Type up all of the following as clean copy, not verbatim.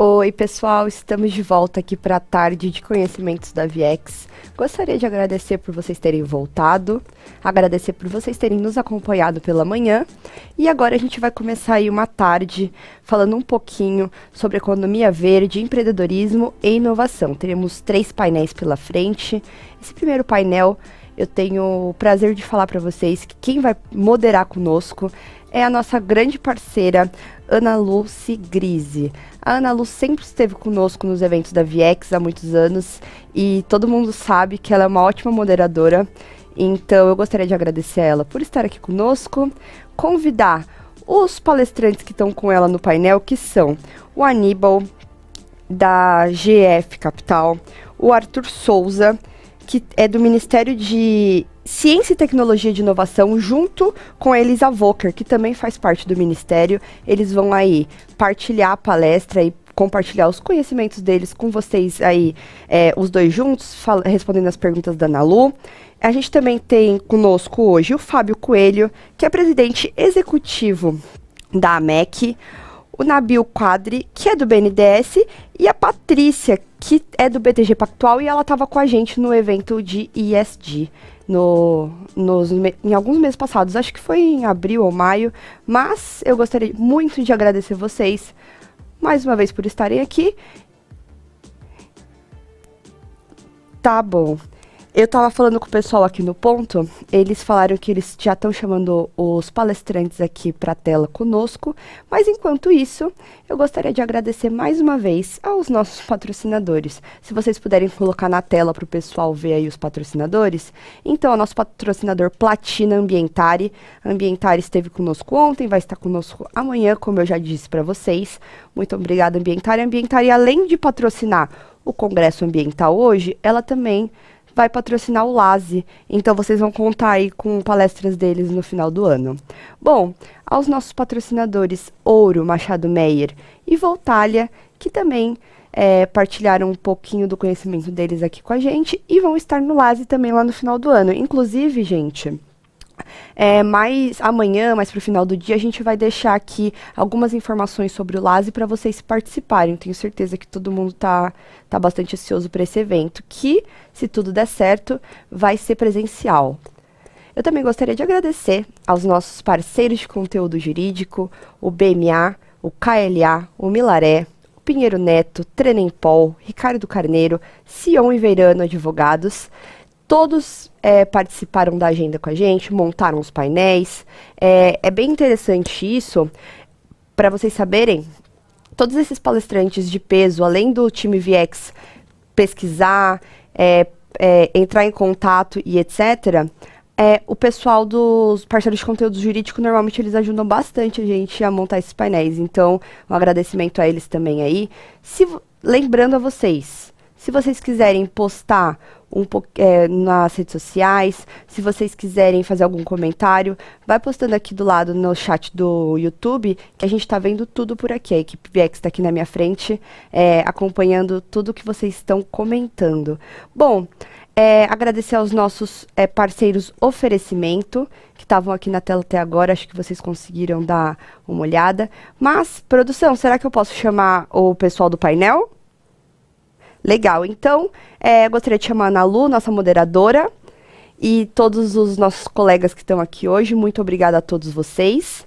Oi, pessoal, estamos de volta aqui para a tarde de conhecimentos da Viex. Gostaria de agradecer por vocês terem voltado, agradecer por vocês terem nos acompanhado pela manhã. E agora a gente vai começar aí uma tarde falando um pouquinho sobre economia verde, empreendedorismo e inovação. Teremos 3 painéis pela frente. Esse primeiro painel eu tenho o prazer de falar para vocês que quem vai moderar conosco é a nossa grande parceira, Ana Lucy Grise. A Ana Lu sempre esteve conosco nos eventos da Viex há muitos anos e todo mundo sabe que ela é uma ótima moderadora. Então eu gostaria de agradecer a ela por estar aqui conosco, convidar os palestrantes que estão com ela no painel, que são o Aníbal, da GF Capital, o Arthur Souza, que é do Ministério de Ciência e Tecnologia de Inovação, junto com a Elisa Voker, que também faz parte do Ministério. Eles vão aí partilhar a palestra e compartilhar os conhecimentos deles com vocês aí, os dois juntos, respondendo as perguntas da Ana Lu. A gente também tem conosco hoje o Fábio Coelho, que é presidente executivo da AMEC, o Nabil Quadri, que é do BNDES, e a Patrícia, que é do BTG Pactual, e ela estava com a gente no evento de ESG, em alguns meses passados, acho que foi em abril ou maio, mas eu gostaria muito de agradecer vocês, mais uma vez, por estarem aqui. Tá bom. Eu tava falando com o pessoal aqui no ponto, eles falaram que eles já estão chamando os palestrantes aqui para a tela conosco, mas enquanto isso, eu gostaria de agradecer mais uma vez aos nossos patrocinadores. Se vocês puderem colocar na tela para o pessoal ver aí os patrocinadores, então, o nosso patrocinador Platina Ambientari. A Ambientari esteve conosco ontem, vai estar conosco amanhã, como eu já disse para vocês. Muito obrigada, Ambientari. A Ambientari, além de patrocinar o Congresso Ambiental hoje, ela também vai patrocinar o LASE, então vocês vão contar aí com palestras deles no final do ano. Bom, aos nossos patrocinadores Ouro, Machado Meyer e Voltalia, que também partilharam um pouquinho do conhecimento deles aqui com a gente e vão estar no LASE também lá no final do ano. Inclusive, gente, mais amanhã, mais para o final do dia, a gente vai deixar aqui algumas informações sobre o LASE para vocês participarem. Tenho certeza que todo mundo tá bastante ansioso para esse evento, que, se tudo der certo, vai ser presencial. Eu também gostaria de agradecer aos nossos parceiros de conteúdo jurídico, o BMA, o KLA, o Milaré, o Pinheiro Neto, Trenempol, Ricardo Carneiro, Sion e Veirano Advogados. Todos participaram da agenda com a gente, montaram os painéis. É bem interessante isso, para vocês saberem, todos esses palestrantes de peso, além do time Viex pesquisar, entrar em contato e etc., o pessoal dos parceiros de conteúdo jurídico, normalmente eles ajudam bastante a gente a montar esses painéis. Então, um agradecimento a eles também aí. Lembrando a vocês, se vocês quiserem postar nas redes sociais, se vocês quiserem fazer algum comentário, vai postando aqui do lado no chat do YouTube, que a gente está vendo tudo por aqui. A equipe VX está aqui na minha frente, acompanhando tudo que vocês estão comentando. Bom, agradecer aos nossos parceiros Oferecimento, que estavam aqui na tela até agora, acho que vocês conseguiram dar uma olhada. Mas, produção, será que eu posso chamar o pessoal do painel? Legal, então, gostaria de chamar a Ana Lu, nossa moderadora, e todos os nossos colegas que estão aqui hoje. Muito obrigada a todos vocês.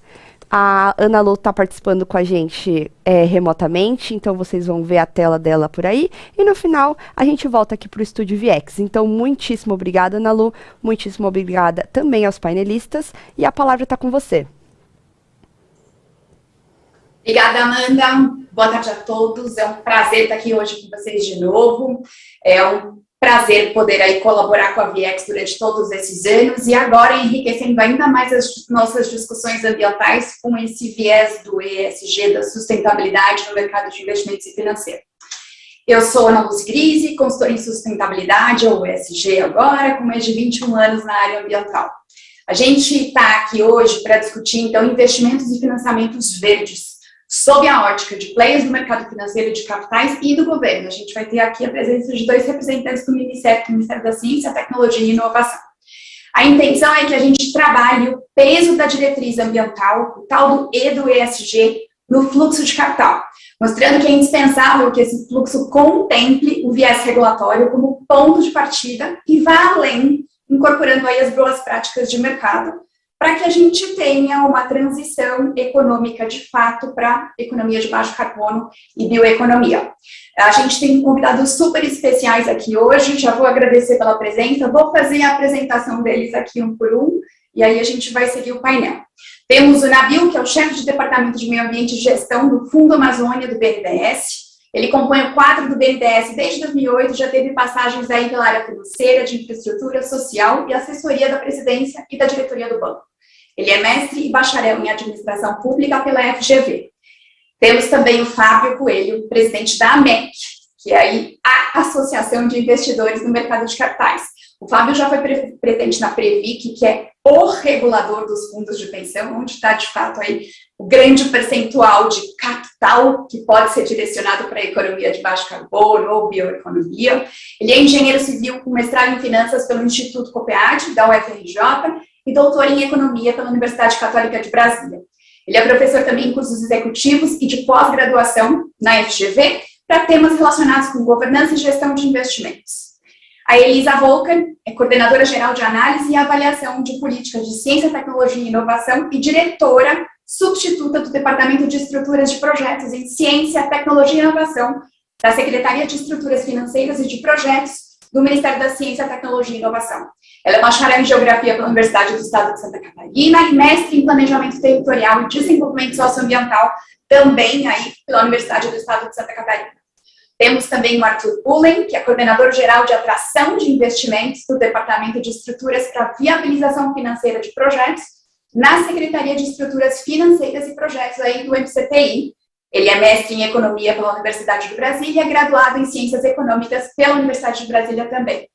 A Ana Lu está participando com a gente remotamente, então vocês vão ver a tela dela por aí. E no final, a gente volta aqui para o Estúdio Viex. Então, muitíssimo obrigada, Ana Lu. Muitíssimo obrigada também aos painelistas. E a palavra está com você. Obrigada, Amanda. Boa tarde a todos. É um prazer estar aqui hoje com vocês de novo. É um prazer poder aí colaborar com a Viex durante todos esses anos e agora enriquecendo ainda mais as nossas discussões ambientais com esse viés do ESG, da sustentabilidade no mercado de investimentos e financeiro. Eu sou Ana Lucy Grise, consultora em sustentabilidade, ou ESG agora, com mais de 21 anos na área ambiental. A gente está aqui hoje para discutir, então, investimentos e financiamentos verdes, sob a ótica de players do mercado financeiro de capitais e do governo. A gente vai ter aqui a presença de 2 representantes do Ministério da Ciência, Tecnologia e Inovação. A intenção é que a gente trabalhe o peso da diretriz ambiental, o tal do E do ESG, no fluxo de capital, mostrando que é indispensável que esse fluxo contemple o viés regulatório como ponto de partida e vá além, incorporando aí as boas práticas de mercado, para que a gente tenha uma transição econômica de fato para economia de baixo carbono e bioeconomia. A gente tem convidados super especiais aqui hoje, já vou agradecer pela presença, vou fazer a apresentação deles aqui um por um, e aí a gente vai seguir o painel. Temos o Nabil, que é o chefe de Departamento de Meio Ambiente e Gestão do Fundo Amazônia do BNDES. Ele compõe o quadro do BNDES desde 2008, já teve passagens aí pela área financeira, de infraestrutura social e assessoria da presidência e da diretoria do banco. Ele é mestre e bacharel em administração pública pela FGV. Temos também o Fábio Coelho, presidente da AMEC, que é aí a Associação de Investidores no Mercado de Capitais. O Fábio já foi presente na Previc, que é o regulador dos fundos de pensão, onde está, de fato, aí o grande percentual de capital que pode ser direcionado para a economia de baixo carbono ou bioeconomia. Ele é engenheiro civil com mestrado em finanças pelo Instituto COPEAD, da UFRJ, e doutor em economia pela Universidade Católica de Brasília. Ele é professor também em cursos executivos e de pós-graduação na FGV para temas relacionados com governança e gestão de investimentos. A Elisa Volkan é coordenadora geral de análise e avaliação de políticas de ciência, tecnologia e inovação e diretora substituta do Departamento de Estruturas de Projetos em Ciência, Tecnologia e Inovação da Secretaria de Estruturas Financeiras e de Projetos do Ministério da Ciência, Tecnologia e Inovação. Ela é bacharel em Geografia pela Universidade do Estado de Santa Catarina e mestre em Planejamento Territorial e Desenvolvimento Socioambiental, também aí pela Universidade do Estado de Santa Catarina. Temos também o Arthur Pullen, que é coordenador geral de atração de investimentos do Departamento de Estruturas para Viabilização Financeira de Projetos, na Secretaria de Estruturas Financeiras e Projetos aí do MCTI. Ele é mestre em Economia pela Universidade de Brasília e é graduado em Ciências Econômicas pela Universidade de Brasília também.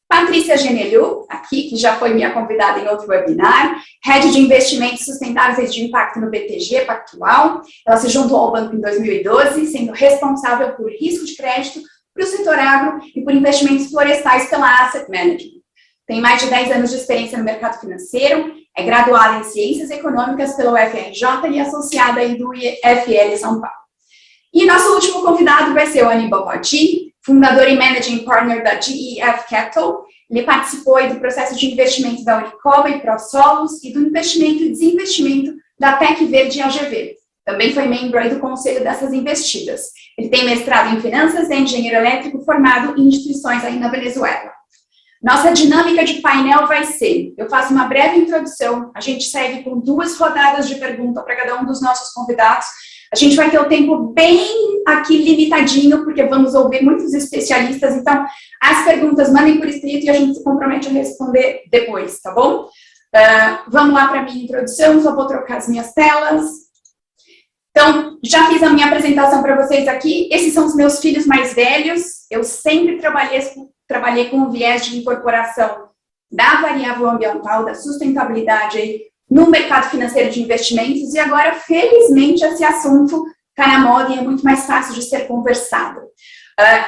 Patrícia Genelhu, aqui, que já foi minha convidada em outro webinar, Head de Investimentos Sustentáveis de Impacto no BTG Pactual. Ela se juntou ao banco em 2012, sendo responsável por risco de crédito para o setor agro e por investimentos florestais pela Asset Management. Tem mais de 10 anos de experiência no mercado financeiro, é graduada em Ciências Econômicas pela UFRJ e associada aí do IFL São Paulo. E nosso último convidado vai ser o Aníbal Patti, fundador e managing partner da GEF Capital. Ele participou aí do processo de investimento da Unicoba e ProSolos e do investimento e desinvestimento da Tec Verde e AGV. Também foi membro aí do conselho dessas investidas. Ele tem mestrado em finanças e é engenheiro elétrico formado em instituições aí na Venezuela. Nossa dinâmica de painel vai ser, eu faço uma breve introdução, a gente segue com 2 rodadas de pergunta para cada um dos nossos convidados. A gente vai ter o tempo bem aqui limitadinho, porque vamos ouvir muitos especialistas, então as perguntas mandem por escrito e a gente se compromete a responder depois, tá bom? Vamos lá para a minha introdução, só vou trocar as minhas telas. Então, já fiz a minha apresentação para vocês aqui, esses são os meus filhos mais velhos, eu sempre trabalhei com o viés de incorporação da variável ambiental, da sustentabilidade aí, no mercado financeiro de investimentos, e agora, felizmente, esse assunto está na moda e é muito mais fácil de ser conversado.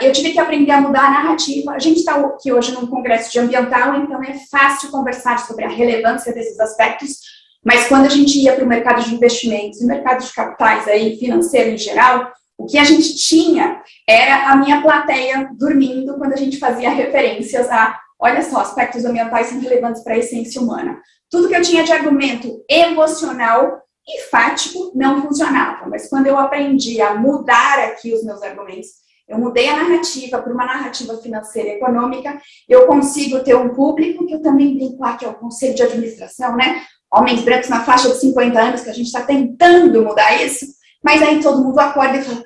Eu tive que aprender a mudar a narrativa. A gente está aqui hoje num congresso de ambiental, então é fácil conversar sobre a relevância desses aspectos, mas quando a gente ia para o mercado de investimentos e mercado de capitais aí, financeiro em geral, o que a gente tinha era a minha plateia dormindo quando a gente fazia referências a, olha só, aspectos ambientais são relevantes para a essência humana. Tudo que eu tinha de argumento emocional e fático não funcionava, mas quando eu aprendi a mudar aqui os meus argumentos, eu mudei a narrativa para uma narrativa financeira e econômica, eu consigo ter um público, que eu também brinco lá, que é o conselho de administração, né? Homens brancos na faixa de 50 anos, que a gente está tentando mudar isso, mas aí todo mundo acorda e fala,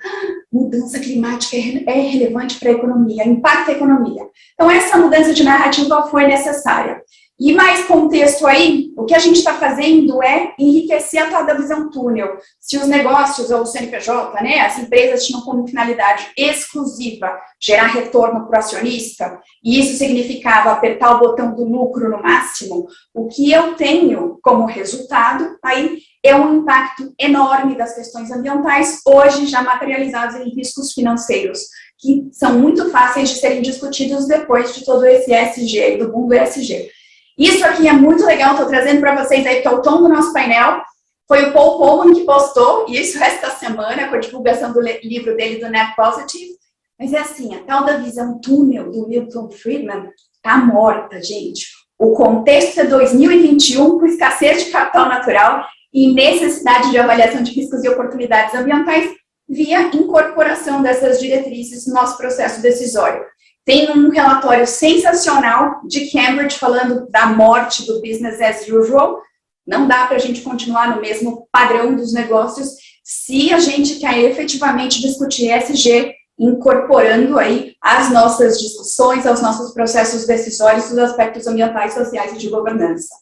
mudança climática é relevante para a economia, impacta a economia. Então, essa mudança de narrativa foi necessária. E mais contexto aí, o que a gente está fazendo é enriquecer a tal da visão túnel. Se os negócios, ou o CNPJ, né, as empresas tinham como finalidade exclusiva gerar retorno para o acionista, e isso significava apertar o botão do lucro no máximo, o que eu tenho como resultado aí é um impacto enorme das questões ambientais, hoje já materializados em riscos financeiros, que são muito fáceis de serem discutidos depois de todo esse ESG, do mundo ESG. Isso aqui é muito legal, estou trazendo para vocês aí, que é o tom do nosso painel. foi o Paul Polman que postou, e isso esta semana, com a divulgação do livro dele, do Net Positive. Mas é assim, a tal da visão túnel do Milton Friedman tá morta, gente. O contexto é 2021, com escassez de capital natural e necessidade de avaliação de riscos e oportunidades ambientais via incorporação dessas diretrizes no nosso processo decisório. Tem um relatório sensacional de Cambridge falando da morte do business as usual. Não dá para a gente continuar no mesmo padrão dos negócios se a gente quer efetivamente discutir ESG, incorporando aí as nossas discussões, aos nossos processos decisórios, os aspectos ambientais, sociais e de governança.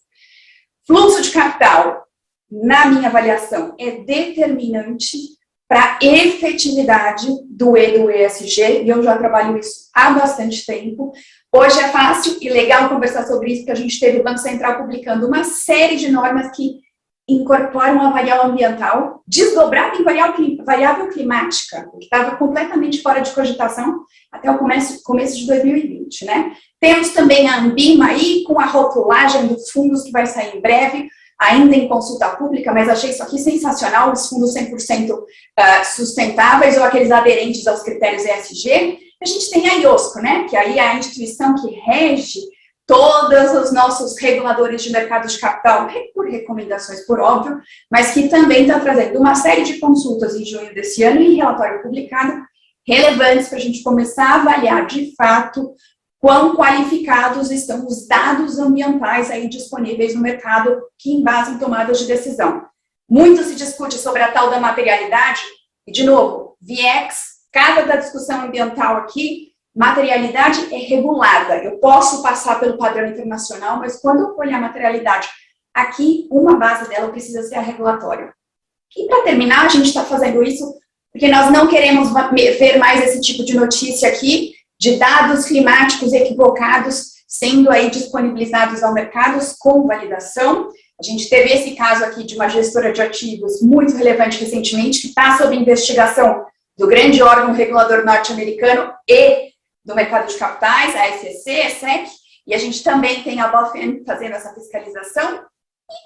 Fluxo de capital, na minha avaliação, é determinante para a efetividade do E do ESG, e eu já trabalho isso há bastante tempo. Hoje é fácil e legal conversar sobre isso, porque a gente teve o Banco Central publicando uma série de normas que incorporam a variável ambiental, desdobrada em variável climática, o que estava completamente fora de cogitação até o começo de 2020, né? Temos também a Anbima aí, com a rotulagem dos fundos que vai sair em breve, ainda em consulta pública, mas achei isso aqui sensacional, os fundos 100% sustentáveis ou aqueles aderentes aos critérios ESG. A gente tem a IOSCO, né, que aí é a instituição que rege todos os nossos reguladores de mercado de capital, por recomendações, por óbvio, mas que também está trazendo uma série de consultas em junho desse ano e relatório publicado, relevantes para a gente começar a avaliar de fato quão qualificados estão os dados ambientais aí disponíveis no mercado que embasam tomadas de decisão. Muito se discute sobre a tal da materialidade, e de novo, VIEX, cada da discussão ambiental aqui, materialidade é regulada. Eu posso passar pelo padrão internacional, mas quando eu olhar a materialidade, aqui uma base dela precisa ser a regulatória. E para terminar, a gente está fazendo isso porque nós não queremos ver mais esse tipo de notícia aqui, de dados climáticos equivocados sendo aí disponibilizados ao mercado com validação. A gente teve esse caso aqui de uma gestora de ativos muito relevante recentemente, que está sob investigação do grande órgão regulador norte-americano e do mercado de capitais, a SEC, a SEC, e a gente também tem a BaFin fazendo essa fiscalização.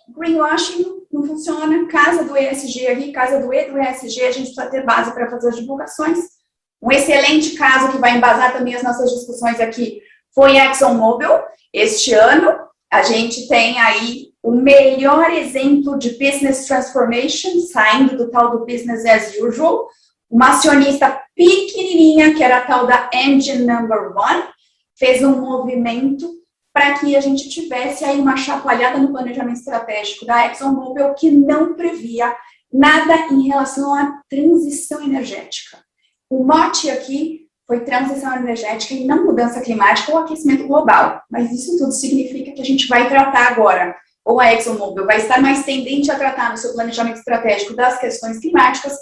E greenwashing não funciona, casa do ESG aqui, casa do E do ESG, a gente precisa ter base para fazer as divulgações. Um excelente caso que vai embasar também as nossas discussões aqui foi a ExxonMobil. Este ano, a gente tem aí o melhor exemplo de business transformation, saindo do tal do business as usual. Uma acionista pequenininha, que era a tal da Engine Number One, fez um movimento para que a gente tivesse aí uma chacoalhada no planejamento estratégico da ExxonMobil que não previa nada em relação à transição energética. O mote aqui foi transição energética e não mudança climática ou aquecimento global. Mas isso tudo significa que a gente vai tratar agora, ou a ExxonMobil vai estar mais tendente a tratar no seu planejamento estratégico das questões climáticas,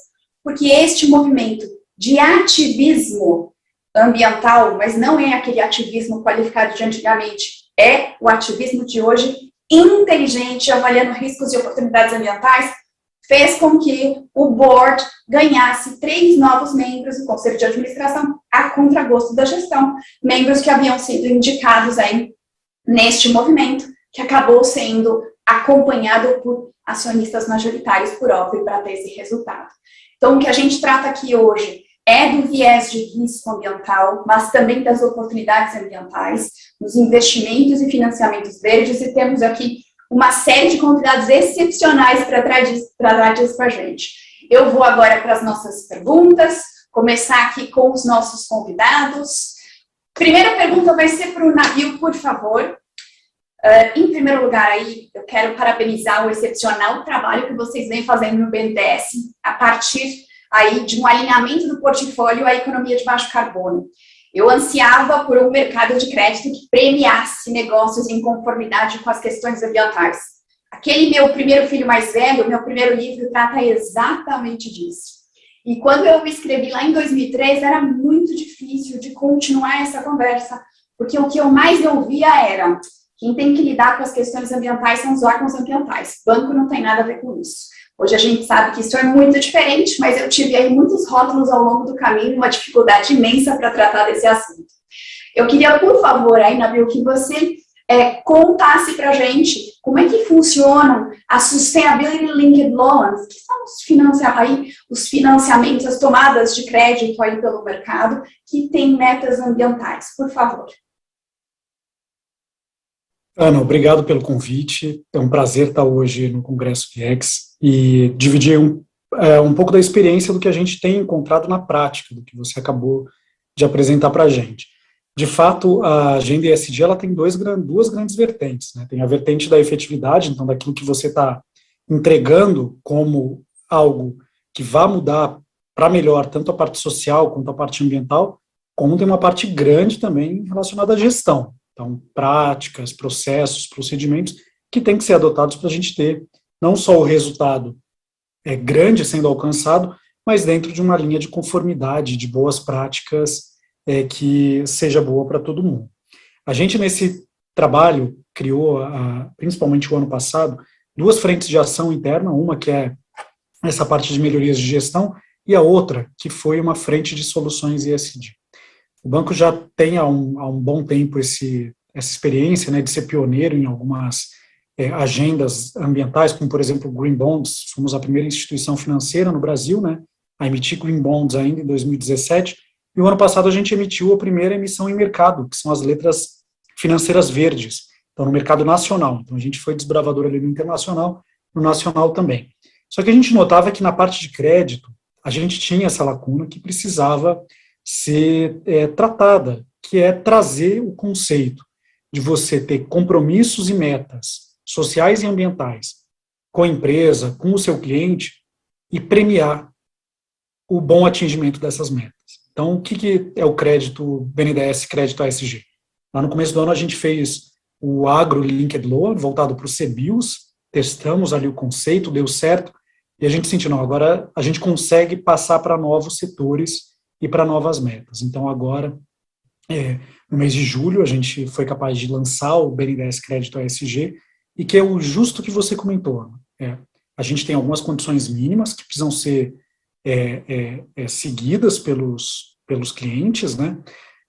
porque este movimento de ativismo ambiental, mas não é aquele ativismo qualificado de antigamente, é o ativismo de hoje, inteligente, avaliando riscos e oportunidades ambientais, fez com que o board ganhasse 3 novos membros do Conselho de Administração a contragosto da gestão, membros que haviam sido indicados aí neste movimento, que acabou sendo acompanhado por acionistas majoritários, por óbvio, para ter esse resultado. Então, o que a gente trata aqui hoje é do viés de risco ambiental, mas também das oportunidades ambientais, dos investimentos e financiamentos verdes, e temos aqui uma série de convidados excepcionais para tratar disso com a gente. Eu vou agora para as nossas perguntas, começar aqui com os nossos convidados. Primeira pergunta vai ser para o Nabil, por favor. Em primeiro lugar, aí, eu quero parabenizar o excepcional trabalho que vocês vêm fazendo no BNDES, a partir aí de um alinhamento do portfólio à economia de baixo carbono. Eu ansiava por um mercado de crédito que premiasse negócios em conformidade com as questões ambientais. Aquele meu primeiro filho mais velho, meu primeiro livro, trata exatamente disso. E quando eu escrevi lá em 2003, era muito difícil de continuar essa conversa, porque o que eu mais ouvia era: quem tem que lidar com as questões ambientais são os órgãos ambientais. Banco não tem nada a ver com isso. Hoje a gente sabe que isso é muito diferente, mas eu tive aí muitos rótulos ao longo do caminho, uma dificuldade imensa para tratar desse assunto. Eu queria, por favor, aí, Nabil, que você contasse para a gente como é que funcionam as Sustainability Linked Loans, que são os financiamentos, as tomadas de crédito aí pelo mercado, que têm metas ambientais. Por favor. Ana, obrigado pelo convite. É um prazer estar hoje no Congresso VIEX e dividir um pouco da experiência do que a gente tem encontrado na prática, do que você acabou de apresentar para a gente. De fato, a agenda ESG ela tem duas grandes vertentes, né? Tem a vertente da efetividade, então daquilo que você está entregando como algo que vai mudar para melhor tanto a parte social quanto a parte ambiental, como tem uma parte grande também relacionada à gestão. Então, práticas, processos, procedimentos que têm que ser adotados para a gente ter não só o resultado grande sendo alcançado, mas dentro de uma linha de conformidade, de boas práticas que seja boa para todo mundo. A gente, nesse trabalho, criou, principalmente o ano passado, 2 frentes de ação interna, uma que é essa parte de melhorias de gestão, e a outra, que foi uma frente de soluções ESG. O banco já tem há um bom tempo essa experiência, né, de ser pioneiro em algumas agendas ambientais, como, por exemplo, Green Bonds. Fomos a primeira instituição financeira no Brasil, né, a emitir Green Bonds ainda em 2017, e o ano passado a gente emitiu a primeira emissão em mercado, que são as letras financeiras verdes, então no mercado nacional. Então a gente foi desbravador ali no internacional, no nacional também. Só que a gente notava que na parte de crédito, a gente tinha essa lacuna que precisava ser tratada, que é trazer o conceito de você ter compromissos e metas sociais e ambientais com a empresa, com o seu cliente, e premiar o bom atingimento dessas metas. Então, o que é o crédito BNDES, crédito ASG? Lá no começo do ano a gente fez o Agro Linked Loan, voltado para os CBIOS, testamos ali o conceito, deu certo, e a gente sentiu, não, agora a gente consegue passar para novos setores e para novas metas. Então, agora, no mês de julho, a gente foi capaz de lançar o BNDES Crédito ASG, e que é o justo que você comentou. A gente tem algumas condições mínimas que precisam ser seguidas pelos clientes, né?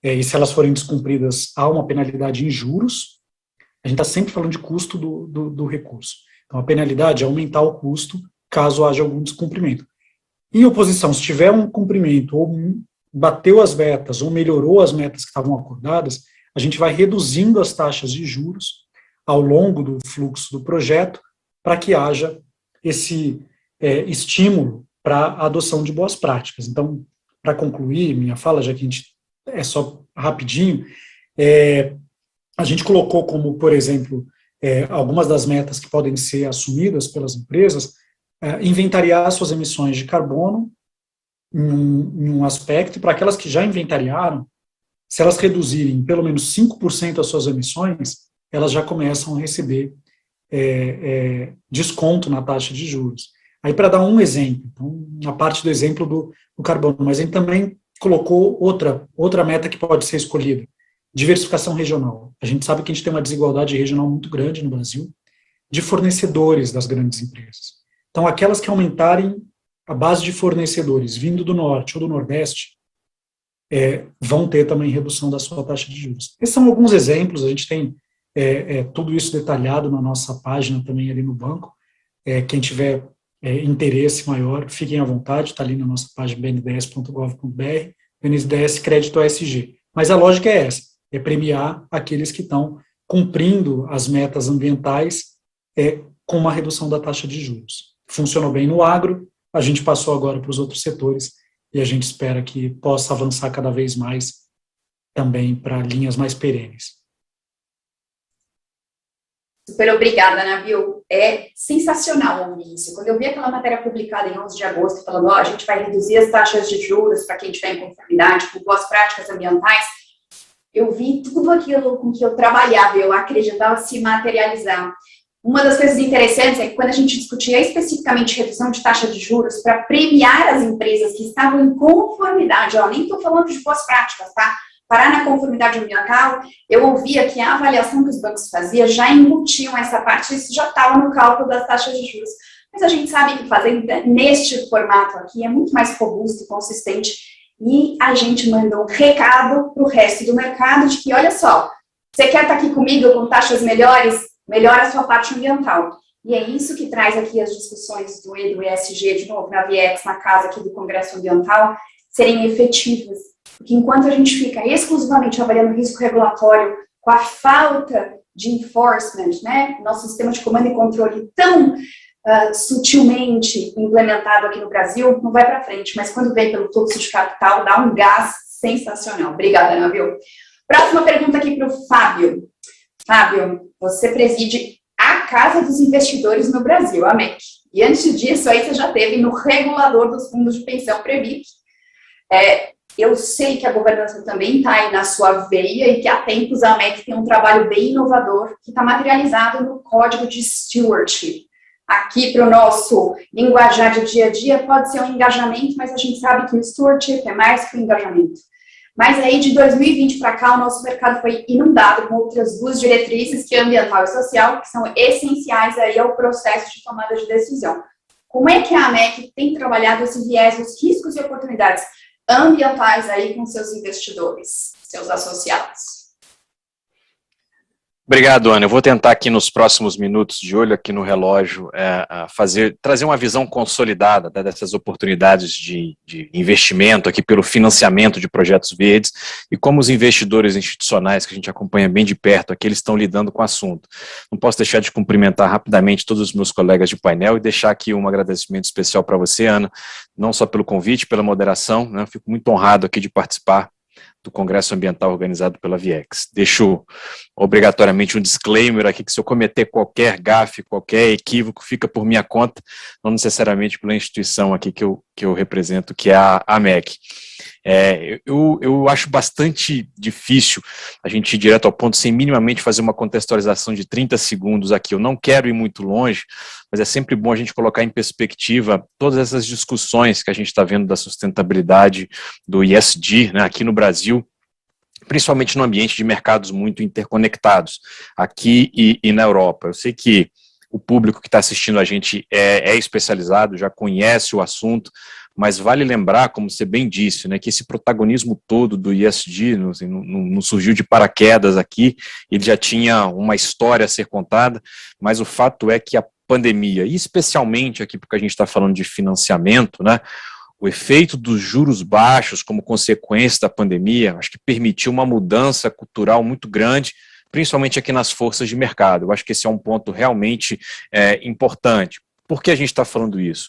E se elas forem descumpridas, há uma penalidade em juros. A gente está sempre falando de custo do recurso. Então, a penalidade é aumentar o custo caso haja algum descumprimento. Em oposição, se tiver um cumprimento, ou bateu as metas, ou melhorou as metas que estavam acordadas, a gente vai reduzindo as taxas de juros ao longo do fluxo do projeto, para que haja esse estímulo para a adoção de boas práticas. Então, para concluir minha fala, já que a gente só rapidinho, a gente colocou como, por exemplo, algumas das metas que podem ser assumidas pelas empresas, inventariar suas emissões de carbono em um aspecto, e para aquelas que já inventariaram, se elas reduzirem pelo menos 5% as suas emissões, elas já começam a receber desconto na taxa de juros. Aí, para dar um exemplo, então, na parte do exemplo do carbono, mas a gente também colocou outra meta que pode ser escolhida, diversificação regional. A gente sabe que a gente tem uma desigualdade regional muito grande no Brasil, de fornecedores das grandes empresas. Então, aquelas que aumentarem a base de fornecedores vindo do norte ou do nordeste, vão ter também redução da sua taxa de juros. Esses são alguns exemplos, a gente tem tudo isso detalhado na nossa página também ali no banco. Quem tiver interesse maior, fiquem à vontade, está ali na nossa página bnds.gov.br, BNDES Crédito ASG. Mas a lógica é essa, é premiar aqueles que estão cumprindo as metas ambientais com uma redução da taxa de juros. Funcionou bem no agro, a gente passou agora para os outros setores, e a gente espera que possa avançar cada vez mais também para linhas mais perenes. Super obrigada, Nabil. É sensacional ouvir isso. Quando eu vi aquela matéria publicada em 11 de agosto, falando, a gente vai reduzir as taxas de juros para quem estiver em conformidade com boas práticas ambientais, eu vi tudo aquilo com que eu trabalhava, eu acreditava se materializar. Uma das coisas interessantes é que quando a gente discutia especificamente redução de taxa de juros para premiar as empresas que estavam em conformidade, nem estou falando de boas práticas, tá? Parar na conformidade ambiental, eu ouvia que a avaliação que os bancos faziam já embutiam essa parte, isso já estava no cálculo das taxas de juros. Mas a gente sabe que fazer neste formato aqui é muito mais robusto e consistente, e a gente manda um recado para o resto do mercado de que, olha só, Você quer estar aqui comigo com taxas melhores? Melhora a sua parte ambiental. E é isso que traz aqui as discussões do E, do ESG, de novo, na VIEX, na casa aqui do Congresso Ambiental, serem efetivas. Porque enquanto a gente fica exclusivamente avaliando risco regulatório com a falta de enforcement, né, nosso sistema de comando e controle tão sutilmente implementado aqui no Brasil, não vai para frente, mas quando vem pelo fluxo de capital, dá um gás sensacional. Obrigada, Ana, viu? Próxima pergunta aqui para o Fábio. Fábio, você preside a Casa dos Investidores no Brasil, a MEC. E antes disso, aí você já teve no regulador dos fundos de pensão, Previc. Eu sei que a governança também está aí na sua veia e que há tempos a MEC tem um trabalho bem inovador que está materializado no Código de Stewardship. Aqui para o nosso linguajar de dia a dia pode ser um engajamento, mas a gente sabe que o stewardship é mais que o engajamento. Mas aí de 2020 para cá o nosso mercado foi inundado com outras duas diretrizes, que é ambiental e social, que são essenciais aí ao processo de tomada de decisão. Como é que a AMEC tem trabalhado esse viés dos riscos e oportunidades ambientais aí com seus investidores, seus associados? Obrigado, Ana. Eu vou tentar aqui nos próximos minutos, de olho aqui no relógio, trazer uma visão consolidada, né, dessas oportunidades de investimento aqui pelo financiamento de projetos verdes e como os investidores institucionais que a gente acompanha bem de perto aqui, eles estão lidando com o assunto. Não posso deixar de cumprimentar rapidamente todos os meus colegas de painel e deixar aqui um agradecimento especial para você, Ana, não só pelo convite, pela moderação, né, eu fico muito honrado aqui de participar do Congresso Ambiental organizado pela VIEX. Deixo obrigatoriamente um disclaimer aqui, que se eu cometer qualquer gafe, qualquer equívoco, fica por minha conta, não necessariamente pela instituição aqui que eu represento, que é a AMEC. Eu acho bastante difícil a gente ir direto ao ponto sem minimamente fazer uma contextualização de 30 segundos aqui. Eu não quero ir muito longe, mas é sempre bom a gente colocar em perspectiva todas essas discussões que a gente está vendo da sustentabilidade, do ESG, né, aqui no Brasil, principalmente no ambiente de mercados muito interconectados, aqui e na Europa. Eu sei que o público que está assistindo a gente é especializado, já conhece o assunto, mas vale lembrar, como você bem disse, né, que esse protagonismo todo do ESG não surgiu de paraquedas aqui, ele já tinha uma história a ser contada, mas o fato é que a pandemia, e especialmente aqui porque a gente está falando de financiamento, né, o efeito dos juros baixos como consequência da pandemia, acho que permitiu uma mudança cultural muito grande, principalmente aqui nas forças de mercado. Eu acho que esse é um ponto realmente importante. Por que a gente está falando isso?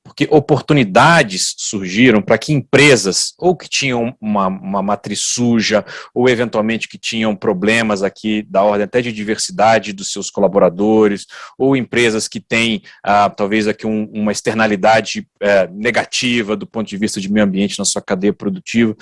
Porque oportunidades surgiram para que empresas, ou que tinham uma matriz suja, ou eventualmente que tinham problemas aqui da ordem até de diversidade dos seus colaboradores, ou empresas que têm talvez aqui uma externalidade negativa do ponto de vista de meio ambiente na sua cadeia produtiva.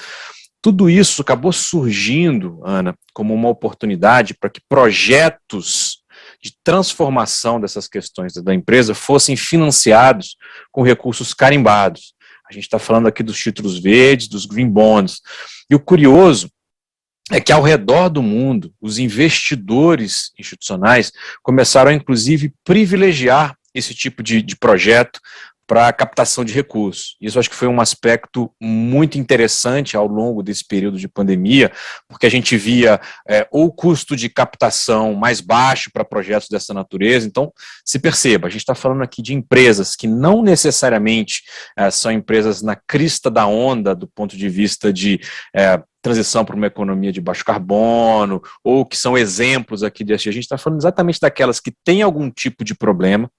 Tudo isso acabou surgindo, Ana, como uma oportunidade para que projetos de transformação dessas questões da empresa fossem financiados com recursos carimbados. A gente está falando aqui dos títulos verdes, dos green bonds. E o curioso é que ao redor do mundo, os investidores institucionais começaram a, inclusive, privilegiar esse tipo de projeto para a captação de recursos. Isso acho que foi um aspecto muito interessante ao longo desse período de pandemia, porque a gente via ou o custo de captação mais baixo para projetos dessa natureza. Então, se perceba, a gente está falando aqui de empresas que não necessariamente são empresas na crista da onda do ponto de vista de transição para uma economia de baixo carbono, ou que são exemplos aqui desse. A gente está falando exatamente daquelas que têm algum tipo de problema,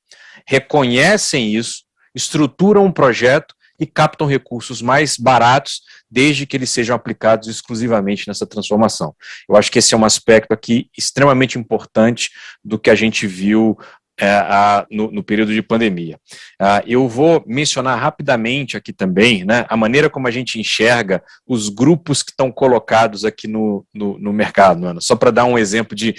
reconhecem isso, estruturam um projeto e captam recursos mais baratos, desde que eles sejam aplicados exclusivamente nessa transformação. Eu acho que esse é um aspecto aqui extremamente importante do que a gente viu no período de pandemia. Eu vou mencionar rapidamente aqui também, né, a maneira como a gente enxerga os grupos que estão colocados aqui no mercado, Ana, só para dar um exemplo de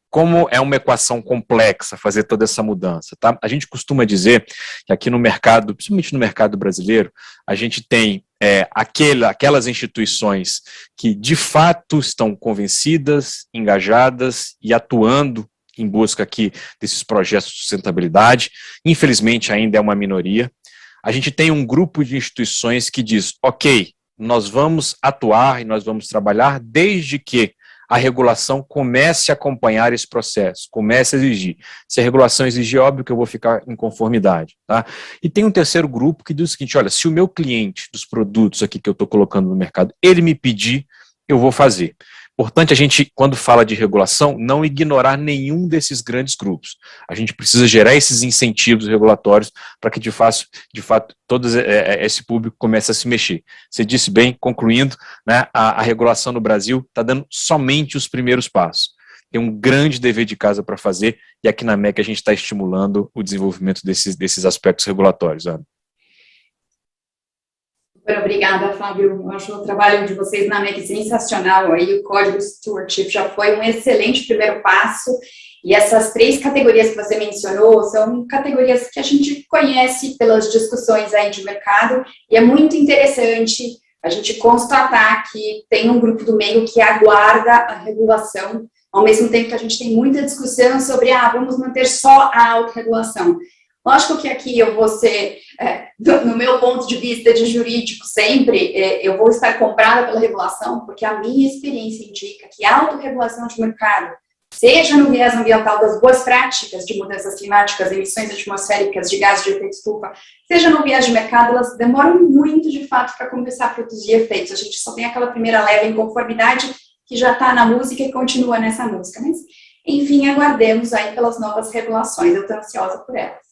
como é uma equação complexa fazer toda essa mudança, tá? A gente costuma dizer que aqui no mercado, principalmente no mercado brasileiro, a gente tem aquelas instituições que de fato estão convencidas, engajadas e atuando em busca aqui desses projetos de sustentabilidade. Infelizmente ainda é uma minoria. A gente tem um grupo de instituições que diz, ok, nós vamos atuar e nós vamos trabalhar desde que a regulação comece a acompanhar esse processo, comece a exigir. Se a regulação exigir, óbvio que eu vou ficar em conformidade. Tá? E tem um terceiro grupo que diz o seguinte, olha, se o meu cliente dos produtos aqui que eu estou colocando no mercado, ele me pedir, eu vou fazer. Importante a gente, quando fala de regulação, não ignorar nenhum desses grandes grupos. A gente precisa gerar esses incentivos regulatórios para que, de fato, todo esse público comece a se mexer. Você disse bem, concluindo, né, a regulação no Brasil está dando somente os primeiros passos. Tem um grande dever de casa para fazer, e aqui na MEC a gente está estimulando o desenvolvimento desses aspectos regulatórios, Ana. Super obrigada, Fábio. Eu acho o trabalho de vocês na MEC sensacional. Aí o Código Stewardship já foi um excelente primeiro passo. E essas 3 categorias que você mencionou são categorias que a gente conhece pelas discussões aí de mercado. E é muito interessante a gente constatar que tem um grupo do meio que aguarda a regulação, ao mesmo tempo que a gente tem muita discussão sobre, vamos manter só a autorregulação. Lógico que aqui eu vou ser, no meu ponto de vista de jurídico sempre, eu vou estar comprada pela regulação, porque a minha experiência indica que a autorregulação de mercado, seja no viés ambiental das boas práticas de mudanças climáticas, emissões atmosféricas de gases de efeito estufa, seja no viés de mercado, elas demoram muito, de fato, para começar a produzir efeitos. A gente só tem aquela primeira leva em conformidade que já está na música e continua nessa música. Mas, enfim, aguardemos aí pelas novas regulações. Eu estou ansiosa por elas.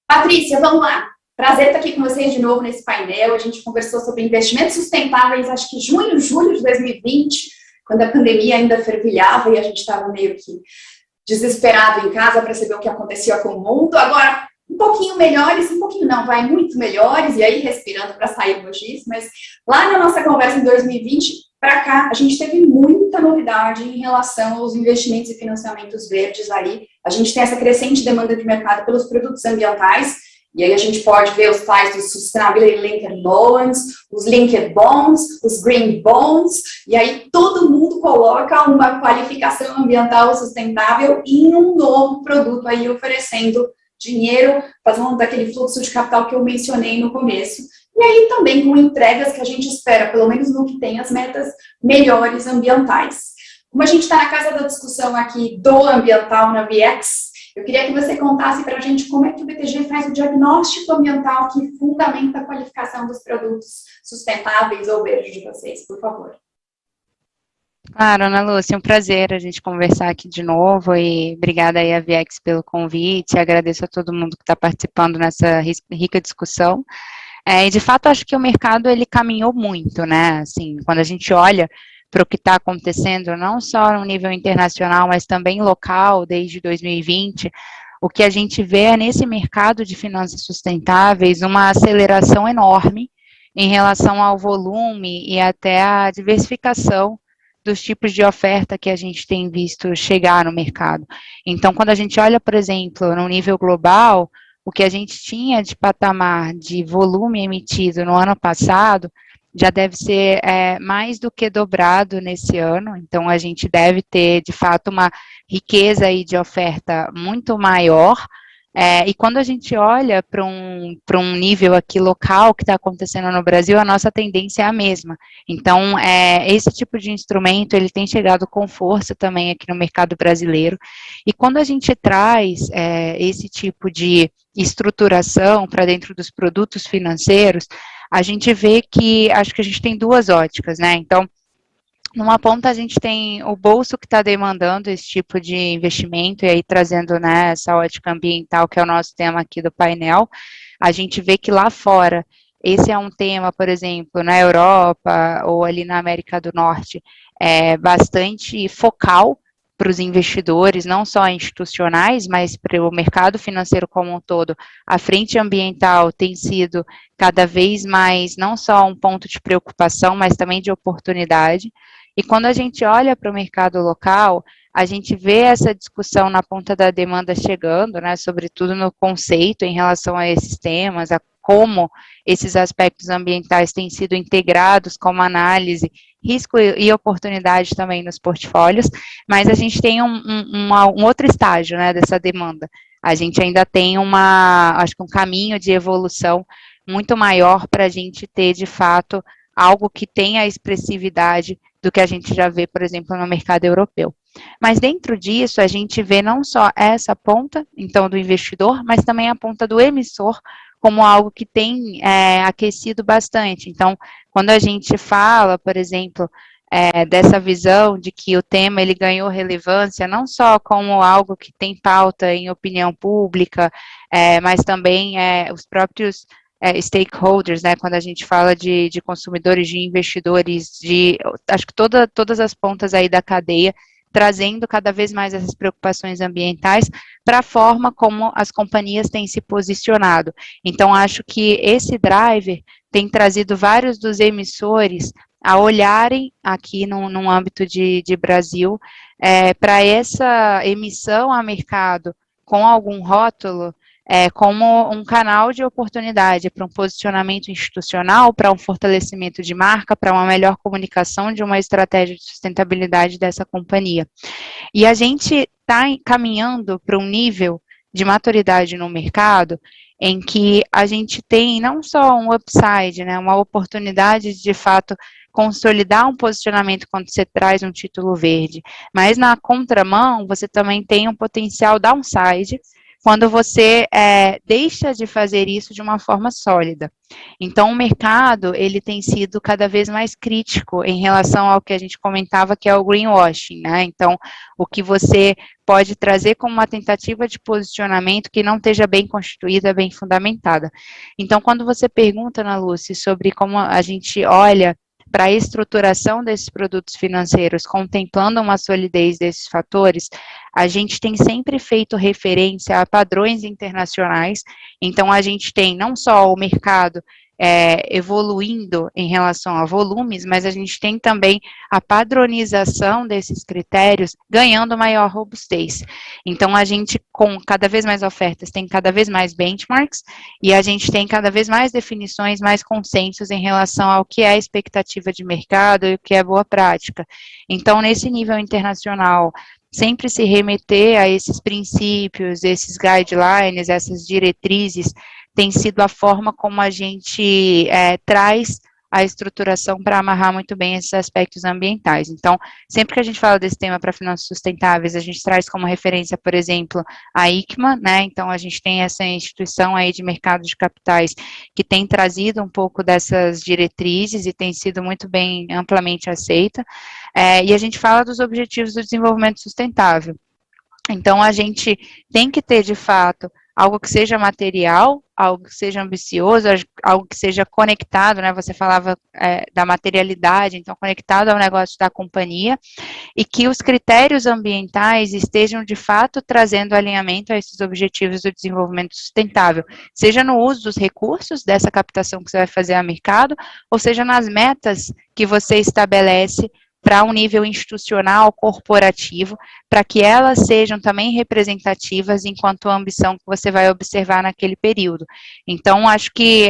Patrícia, vamos lá. Prazer estar aqui com vocês de novo nesse painel. A gente conversou sobre investimentos sustentáveis, acho que julho de 2020, quando a pandemia ainda fervilhava e a gente estava meio que desesperado em casa para saber o que acontecia com o mundo. Agora, um pouquinho melhores, um pouquinho não, vai muito melhores, e aí respirando para sair emojis, mas lá na nossa conversa em 2020 para cá, a gente teve muita novidade em relação aos investimentos e financiamentos verdes aí. A gente tem essa crescente demanda de mercado pelos produtos ambientais, e aí a gente pode ver os tais dos Sustainability Linked Loans, os Linked Bonds, os Green Bonds, e aí todo mundo coloca uma qualificação ambiental sustentável em um novo produto aí oferecendo dinheiro, fazendo daquele fluxo de capital que eu mencionei no começo. E aí também com entregas que a gente espera, pelo menos no que tem as metas melhores ambientais. Como a gente está na casa da discussão aqui do ambiental na VX, eu queria que você contasse para a gente como é que o BTG faz o diagnóstico ambiental que fundamenta a qualificação dos produtos sustentáveis ou verdes de vocês, por favor. Claro, Ana Lúcia, é um prazer a gente conversar aqui de novo e obrigada aí a VX pelo convite, agradeço a todo mundo que está participando nessa rica discussão. E de fato acho que o mercado ele caminhou muito, né, assim, quando a gente olha para o que está acontecendo, não só no nível internacional, mas também local, desde 2020, o que a gente vê é nesse mercado de finanças sustentáveis uma aceleração enorme em relação ao volume e até a diversificação dos tipos de oferta que a gente tem visto chegar no mercado. Então, quando a gente olha, por exemplo, no nível global, o que a gente tinha de patamar de volume emitido no ano passado já deve ser mais do que dobrado nesse ano, então a gente deve ter, de fato, uma riqueza aí de oferta muito maior, e quando a gente olha para um nível aqui local que está acontecendo no Brasil, a nossa tendência é a mesma. Então, esse tipo de instrumento, ele tem chegado com força também aqui no mercado brasileiro, e quando a gente traz esse tipo de estruturação para dentro dos produtos financeiros, a gente vê que, acho que a gente tem duas óticas, né? Então, numa ponta a gente tem o bolso que está demandando esse tipo de investimento, e aí trazendo, né, essa ótica ambiental, que é o nosso tema aqui do painel, a gente vê que lá fora, esse é um tema, por exemplo, na Europa ou ali na América do Norte, bastante focal para os investidores, não só institucionais, mas para o mercado financeiro como um todo. A frente ambiental tem sido cada vez mais, não só um ponto de preocupação, mas também de oportunidade. E quando a gente olha para o mercado local, a gente vê essa discussão na ponta da demanda chegando, né, sobretudo no conceito em relação a esses temas, a como esses aspectos ambientais têm sido integrados como análise, risco e oportunidade também nos portfólios, mas a gente tem um outro estágio, né, dessa demanda. A gente ainda tem acho que um caminho de evolução muito maior para a gente ter, de fato, algo que tenha expressividade do que a gente já vê, por exemplo, no mercado europeu. Mas dentro disso, a gente vê não só essa ponta, então, do investidor, mas também a ponta do emissor, como algo que tem aquecido bastante. Então, quando a gente fala, por exemplo, dessa visão de que o tema ele ganhou relevância, não só como algo que tem pauta em opinião pública, mas também os próprios stakeholders, né, quando a gente fala de consumidores, de investidores, acho que todas as pontas aí da cadeia, trazendo cada vez mais essas preocupações ambientais para a forma como as companhias têm se posicionado. Então, acho que esse driver tem trazido vários dos emissores a olharem aqui no âmbito de Brasil para essa emissão a mercado com algum rótulo como um canal de oportunidade para um posicionamento institucional, para um fortalecimento de marca, para uma melhor comunicação de uma estratégia de sustentabilidade dessa companhia. E a gente está caminhando para um nível de maturidade no mercado em que a gente tem não só um upside, né, uma oportunidade de fato consolidar um posicionamento quando você traz um título verde, mas na contramão você também tem um potencial downside quando você deixa de fazer isso de uma forma sólida. Então, o mercado, ele tem sido cada vez mais crítico em relação ao que a gente comentava, que é o greenwashing, né? Então, o que você pode trazer como uma tentativa de posicionamento que não esteja bem constituída, bem fundamentada. Então, quando você pergunta, Ana Lúcia, sobre como a gente olha para a estruturação desses produtos financeiros, contemplando uma solidez desses fatores, a gente tem sempre feito referência a padrões internacionais, então a gente tem não só o mercado evoluindo em relação a volumes, mas a gente tem também a padronização desses critérios ganhando maior robustez. Então, a gente, com cada vez mais ofertas, tem cada vez mais benchmarks, e a gente tem cada vez mais definições, mais consensos em relação ao que é a expectativa de mercado e o que é boa prática. Então, nesse nível internacional, sempre se remeter a esses princípios, esses guidelines, essas diretrizes, tem sido a forma como a gente traz a estruturação para amarrar muito bem esses aspectos ambientais. Então, sempre que a gente fala desse tema para finanças sustentáveis, a gente traz como referência, por exemplo, a ICMA, né? Então, a gente tem essa instituição aí de mercado de capitais que tem trazido um pouco dessas diretrizes e tem sido muito bem amplamente aceita. E a gente fala dos objetivos do desenvolvimento sustentável. Então, a gente tem que ter, de fato, algo que seja material, algo que seja ambicioso, algo que seja conectado, né? Você falava da materialidade, então conectado ao negócio da companhia, e que os critérios ambientais estejam, de fato, trazendo alinhamento a esses objetivos do desenvolvimento sustentável, seja no uso dos recursos dessa captação que você vai fazer a mercado, ou seja nas metas que você estabelece para um nível institucional, corporativo, para que elas sejam também representativas enquanto a ambição que você vai observar naquele período. Então, acho que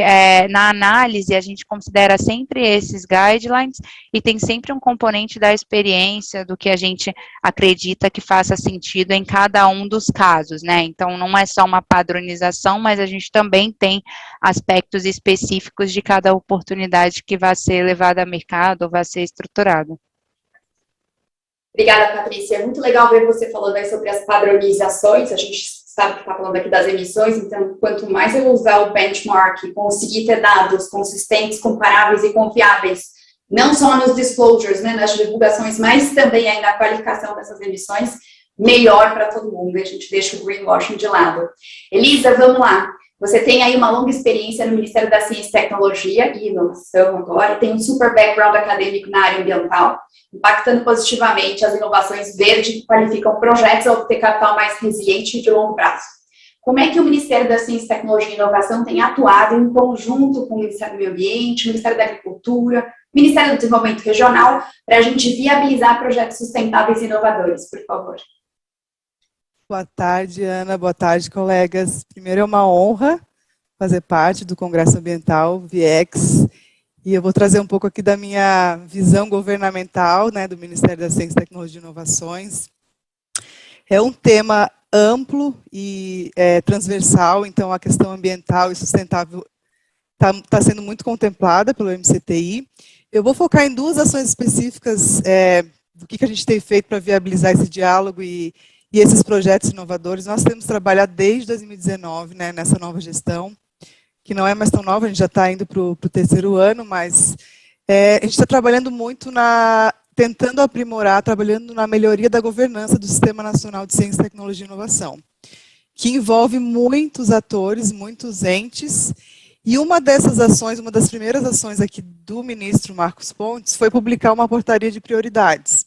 na análise a gente considera sempre esses guidelines e tem sempre um componente da experiência, do que a gente acredita que faça sentido em cada um dos casos, né? Então, não é só uma padronização, mas a gente também tem aspectos específicos de cada oportunidade que vai ser levada a mercado ou vai ser estruturada. Obrigada, Patrícia. É muito legal ver você falando aí sobre as padronizações. A gente sabe que está falando aqui das emissões, então, quanto mais eu usar o benchmark, conseguir ter dados consistentes, comparáveis e confiáveis, não só nos disclosures, né, nas divulgações, mas também aí na qualificação dessas emissões, melhor para todo mundo. A gente deixa o greenwashing de lado. Elisa, vamos lá. Você tem aí uma longa experiência no Ministério da Ciência, Tecnologia e Inovação agora, tem um super background acadêmico na área ambiental, impactando positivamente as inovações verdes que qualificam projetos a obter capital mais resiliente e de longo prazo. Como é que o Ministério da Ciência, Tecnologia e Inovação tem atuado em conjunto com o Ministério do Meio Ambiente, o Ministério da Agricultura, o Ministério do Desenvolvimento Regional, para a gente viabilizar projetos sustentáveis e inovadores, por favor? Boa tarde, Ana. Boa tarde, colegas. Primeiro, é uma honra fazer parte do Congresso Ambiental VIEX, e eu vou trazer um pouco aqui da minha visão governamental, né, do Ministério da Ciência, Tecnologia e Inovações. É um tema amplo e transversal, então a questão ambiental e sustentável está sendo muito contemplada pelo MCTI. Eu vou focar em duas ações específicas do que a gente tem feito para viabilizar esse diálogo e esses projetos inovadores. Nós temos trabalhado desde 2019, né, nessa nova gestão, que não é mais tão nova, a gente já está indo para o terceiro ano, mas a gente está trabalhando muito tentando aprimorar, trabalhando na melhoria da governança do Sistema Nacional de Ciência, Tecnologia e Inovação, que envolve muitos atores, muitos entes, e uma dessas ações, uma das primeiras ações aqui do ministro Marcos Pontes, foi publicar uma portaria de prioridades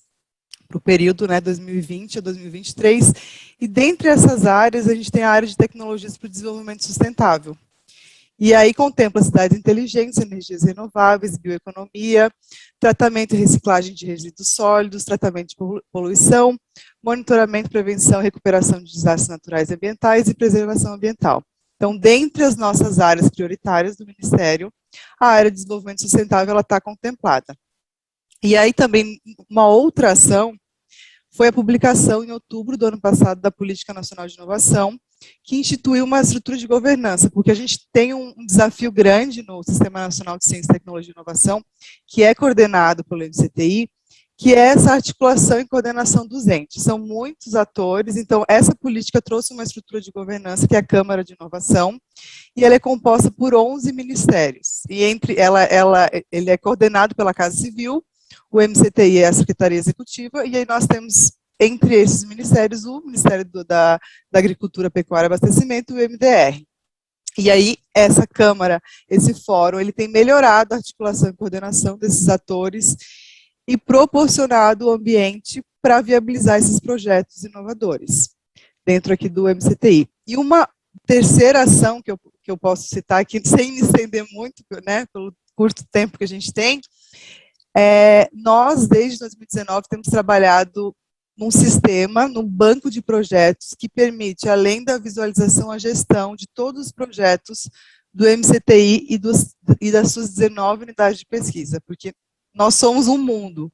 para o período, né, 2020 a 2023, e dentre essas áreas, a gente tem a área de tecnologias para o desenvolvimento sustentável. E aí contempla cidades inteligentes, energias renováveis, bioeconomia, tratamento e reciclagem de resíduos sólidos, tratamento de poluição, monitoramento, prevenção e recuperação de desastres naturais e ambientais e preservação ambiental. Então, dentre as nossas áreas prioritárias do Ministério, a área de desenvolvimento sustentável está contemplada. E aí também uma outra ação foi a publicação em outubro do ano passado da Política Nacional de Inovação, que instituiu uma estrutura de governança, porque a gente tem um desafio grande no Sistema Nacional de Ciência, Tecnologia e Inovação, que é coordenado pelo MCTI, que é essa articulação e coordenação dos entes. São muitos atores, então essa política trouxe uma estrutura de governança, que é a Câmara de Inovação, e ela é composta por 11 ministérios, e ele é coordenado pela Casa Civil, o MCTI é a Secretaria Executiva, e aí nós temos, entre esses ministérios, o Ministério da Agricultura, Pecuária e Abastecimento e o MDR. E aí, essa Câmara, esse fórum, ele tem melhorado a articulação e coordenação desses atores e proporcionado o ambiente para viabilizar esses projetos inovadores, dentro aqui do MCTI. E uma terceira ação que eu posso citar aqui, sem me estender muito, né, pelo curto tempo que a gente tem, nós, desde 2019, temos trabalhado num sistema, num banco de projetos que permite, além da visualização, a gestão de todos os projetos do MCTI e das suas 19 unidades de pesquisa, porque nós somos um mundo.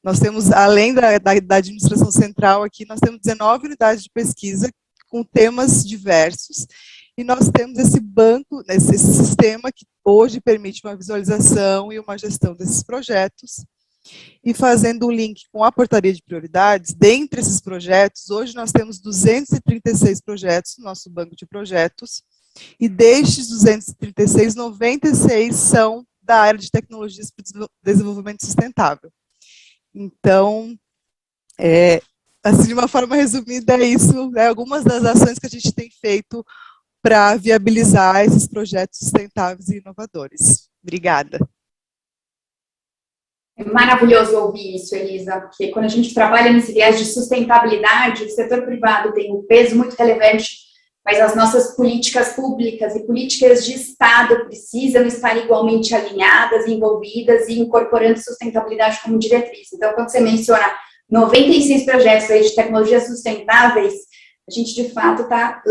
Nós temos, além da administração central aqui, nós temos 19 unidades de pesquisa com temas diversos, e nós temos esse banco, esse sistema que hoje permite uma visualização e uma gestão desses projetos. E fazendo um link com a portaria de prioridades, dentre esses projetos, hoje nós temos 236 projetos no nosso banco de projetos, e destes 236, 96 são da área de tecnologias para o desenvolvimento sustentável. Então, assim, de uma forma resumida, é isso, né, algumas das ações que a gente tem feito para viabilizar esses projetos sustentáveis e inovadores. Obrigada. É maravilhoso ouvir isso, Elisa, porque quando a gente trabalha nesse viés de sustentabilidade, o setor privado tem um peso muito relevante, mas as nossas políticas públicas e políticas de Estado precisam estar igualmente alinhadas, envolvidas e incorporando sustentabilidade como diretriz. Então, quando você menciona 96 projetos aí de tecnologias sustentáveis, a gente, de fato, está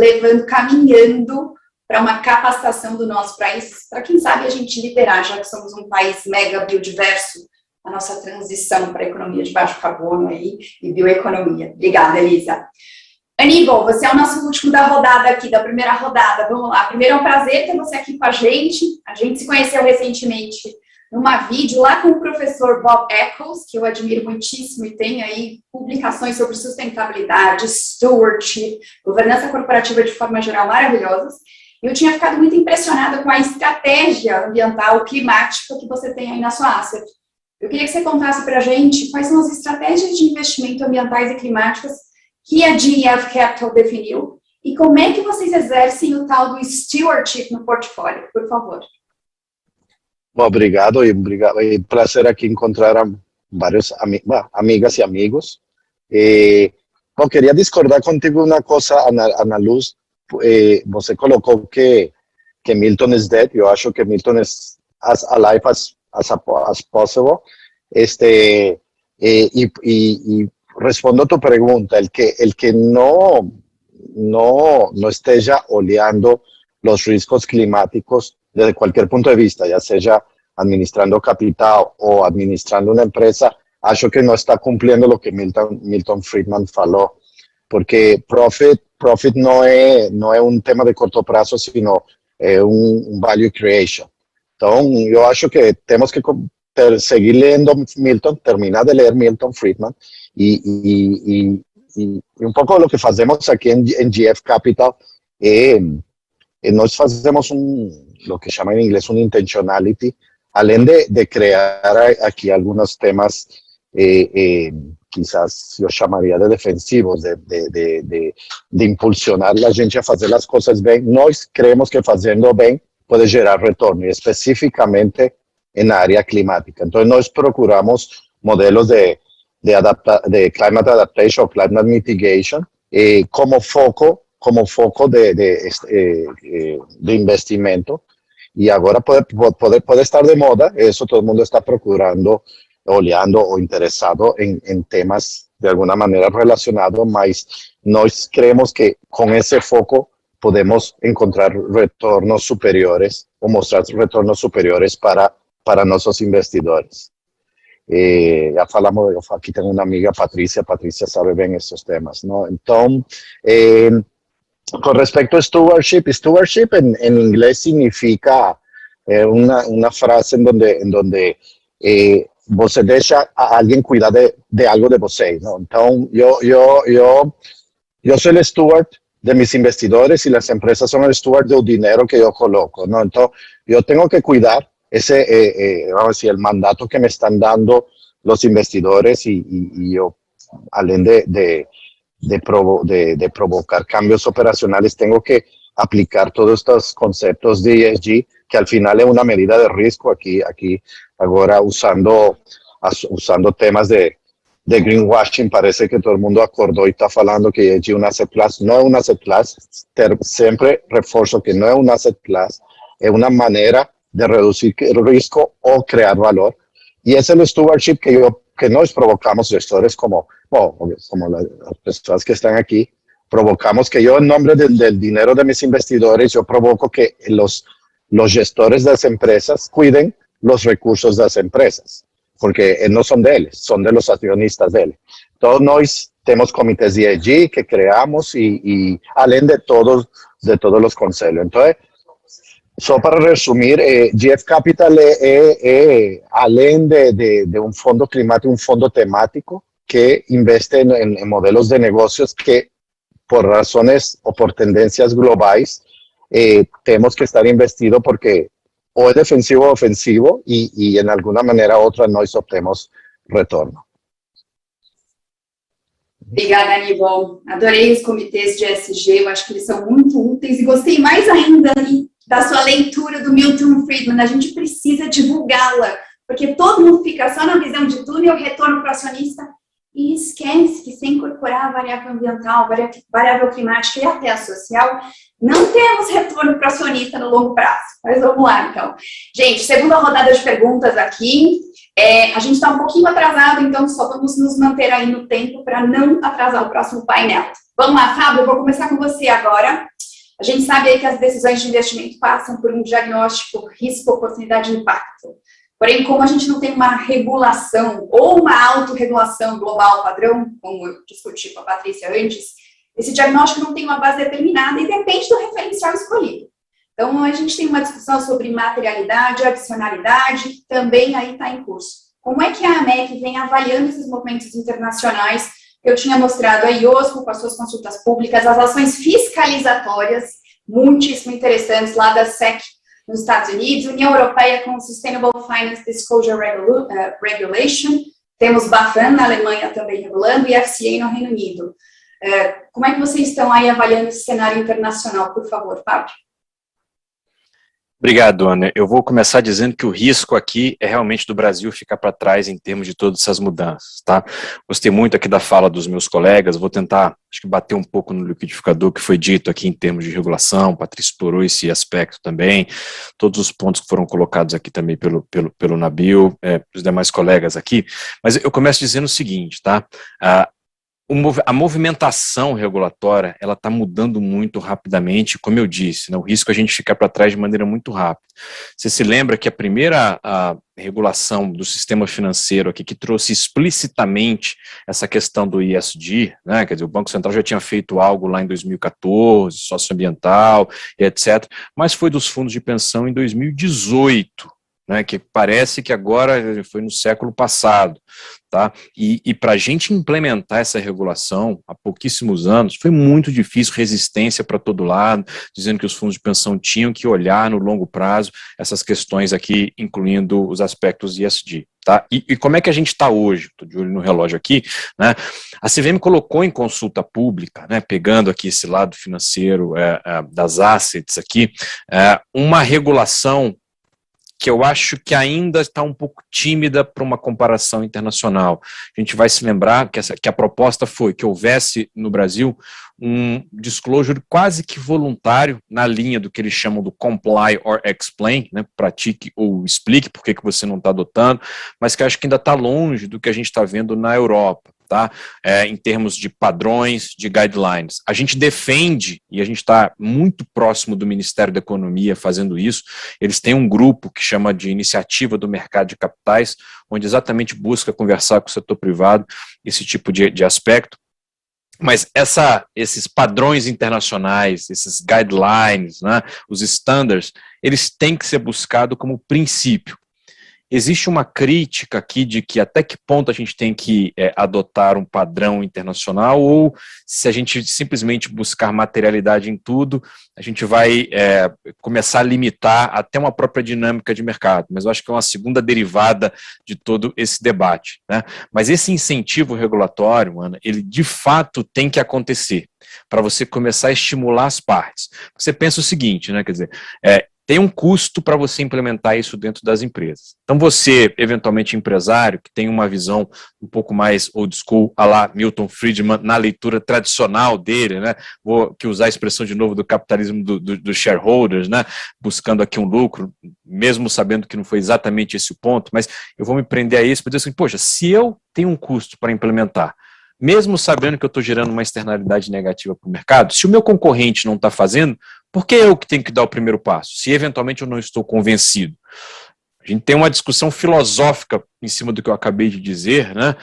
caminhando para uma capacitação do nosso país, para quem sabe a gente liderar, já que somos um país mega biodiverso, a nossa transição para a economia de baixo carbono aí, e bioeconomia. Obrigada, Elisa. Aníbal, você é o nosso último da rodada aqui, da primeira rodada. Vamos lá. Primeiro, é um prazer ter você aqui com a gente. A gente se conheceu recentemente numa vídeo lá com o professor Bob Eccles, que eu admiro muitíssimo e tem aí publicações sobre sustentabilidade, stewardship, governança corporativa de forma geral maravilhosas. Eu tinha ficado muito impressionada com a estratégia ambiental climática que você tem aí na sua asset. Eu queria que você contasse para a gente quais são as estratégias de investimento ambientais e climáticas que a GEF Capital definiu e como é que vocês exercem o tal do stewardship no portfólio, por favor. Bom, obrigado, e prazer aqui encontrar vários amigas e amigos. Bom, queria discordar contigo uma coisa, Ana Luz. Você colocou que Milton is dead. Eu acho que Milton is as alive as possible. Y respondo a tu pregunta, el que no esté oleando los riesgos climáticos desde cualquier punto de vista, ya sea administrando capital o administrando una empresa, acho que no está cumpliendo lo que Milton Friedman falou, porque profit no es un tema de corto prazo, sino un value creation. Então, eu acho que temos que seguir leyendo Milton, terminar de leer Milton Friedman y un poco lo que hacemos aquí en GF Capital, nós fazemos lo que llama en inglés un intentionality, além de crear aquí algunos temas quizás yo llamaría de defensivos, de impulsionar a gente a fazer as coisas bem. Nós creemos que fazendo bem pode gerar retorno, e especificamente na área climática. Então, nós procuramos modelos de climate adaptation ou climate mitigation como foco de investimento. E agora pode estar de moda, isso todo mundo está procurando, olhando ou interessado em temas de alguma maneira relacionados, mas nós creemos que com esse foco podemos encontrar retornos superiores ou mostrar retornos superiores para nossos investidores. Já falamos, aqui tenho uma amiga, Patrícia sabe bem esses temas, não? Então, com respecto a stewardship en inglés significa una frase en donde você deixa a alguien cuidar de algo de você, ¿no? Entonces, yo soy el steward de mis investidores y las empresas son el steward del dinero que yo coloco, ¿no? Entonces, yo tengo que cuidar ese, vamos a decir, el mandato que me están dando los investidores y yo, além de provocar cambios operacionales, tengo que aplicar todos estos conceptos de ESG, que al final es una medida de riesgo aquí ahora usando temas de greenwashing. Parece que todo el mundo acordó y está hablando que ESG es un asset class. No es un asset class, siempre refuerzo que no es un asset class, es una manera de reducir el riesgo o crear valor. Y ese es el stewardship que nos provocamos gestores como las personas que están aquí, provocamos que yo en nombre del dinero de mis investidores, yo provoco que los gestores de las empresas cuiden los recursos de las empresas, porque no son de ellos, son de los accionistas de ellos. Todos nosotros tenemos comités de ESG que creamos y além de todos los consejos. Entonces, solo para resumir, GF Capital além de un fondo climático, un fondo temático que investe en modelos de negocios que por razones o por tendencias globales tenemos que estar investido porque o es defensivo o ofensivo y en alguna manera u otra nós obtemos retorno. Obrigada, Aníbal. Adorei os comitês de ESG, eu acho que eles são muito úteis e gostei mais ainda da sua leitura do Milton Friedman. A gente precisa divulgá-la, porque todo mundo fica só na visão de túnel, retorno para o acionista, e esquece que sem incorporar a variável ambiental, variável climática e até a social, não temos retorno para o acionista no longo prazo. Mas vamos lá, então. Gente, segunda rodada de perguntas aqui. A gente está um pouquinho atrasado, então só vamos nos manter aí no tempo para não atrasar o próximo painel. Vamos lá, Fábio, eu vou começar com você agora. A gente sabe aí que as decisões de investimento passam por um diagnóstico risco, oportunidade e impacto. Porém, como a gente não tem uma regulação ou uma autorregulação global padrão, como eu discuti com a Patrícia antes, esse diagnóstico não tem uma base determinada e depende do referencial escolhido. Então, a gente tem uma discussão sobre materialidade, adicionalidade, que também aí está em curso. Como é que a AMEC vem avaliando esses movimentos internacionais? Eu tinha mostrado a IOSCO com as suas consultas públicas, as ações fiscalizatórias, muitíssimo interessantes lá da SEC nos Estados Unidos, União Europeia com o Sustainable Finance Disclosure Regulation, temos BaFin na Alemanha também regulando e FCA no Reino Unido. Como é que vocês estão aí avaliando esse cenário internacional, por favor, Fábio? Obrigado, Ana. Eu vou começar dizendo que o risco aqui é realmente do Brasil ficar para trás em termos de todas essas mudanças, tá? Gostei muito aqui da fala dos meus colegas, vou tentar, acho que bater um pouco no liquidificador que foi dito aqui em termos de regulação, o Patrícia explorou esse aspecto também, todos os pontos que foram colocados aqui também pelo Nabil, os demais colegas aqui, mas eu começo dizendo o seguinte, tá? A movimentação regulatória, ela está mudando muito rapidamente, como eu disse, né, o risco é a gente ficar para trás de maneira muito rápida. Você se lembra que a primeira regulação do sistema financeiro aqui, que trouxe explicitamente essa questão do ESG, né, quer dizer, o Banco Central já tinha feito algo lá em 2014, socioambiental e etc., mas foi dos fundos de pensão em 2018, né, que parece que agora foi no século passado, tá? E para a gente implementar essa regulação há pouquíssimos anos, foi muito difícil, resistência para todo lado, dizendo que os fundos de pensão tinham que olhar no longo prazo essas questões aqui, incluindo os aspectos ESG. Tá? E como é que a gente está hoje? Estou de olho no relógio aqui, né? A CVM colocou em consulta pública, né, pegando aqui esse lado financeiro das assets aqui, uma regulação que eu acho que ainda está um pouco tímida para uma comparação internacional. A gente vai se lembrar que a proposta foi que houvesse no Brasil um disclosure quase que voluntário na linha do que eles chamam do comply or explain, né, pratique ou explique por que você não está adotando, mas que eu acho que ainda está longe do que a gente está vendo na Europa. Tá? Em termos de padrões, de guidelines. A gente defende, e a gente está muito próximo do Ministério da Economia fazendo isso, eles têm um grupo que chama de Iniciativa do Mercado de Capitais, onde exatamente busca conversar com o setor privado, esse tipo de aspecto. Mas esses padrões internacionais, esses guidelines, né, os standards, eles têm que ser buscados como princípio. Existe uma crítica aqui de que até que ponto a gente tem que adotar um padrão internacional, ou se a gente simplesmente buscar materialidade em tudo, a gente vai começar a limitar até uma própria dinâmica de mercado. Mas eu acho que é uma segunda derivada de todo esse debate, né? Mas esse incentivo regulatório, Ana, ele de fato tem que acontecer para você começar a estimular as partes. Você pensa o seguinte, né? Quer dizer, tem um custo para você implementar isso dentro das empresas. Então você, eventualmente empresário, que tem uma visão um pouco mais old school, à la Milton Friedman, na leitura tradicional dele, né? Vou usar a expressão de novo do capitalismo dos shareholders, né? Buscando aqui um lucro, mesmo sabendo que não foi exatamente esse o ponto, mas eu vou me prender a isso para dizer assim, poxa, se eu tenho um custo para implementar, mesmo sabendo que eu estou gerando uma externalidade negativa para o mercado, se o meu concorrente não está fazendo, por que eu que tenho que dar o primeiro passo, se eventualmente eu não estou convencido? A gente tem uma discussão filosófica em cima do que eu acabei de dizer, né?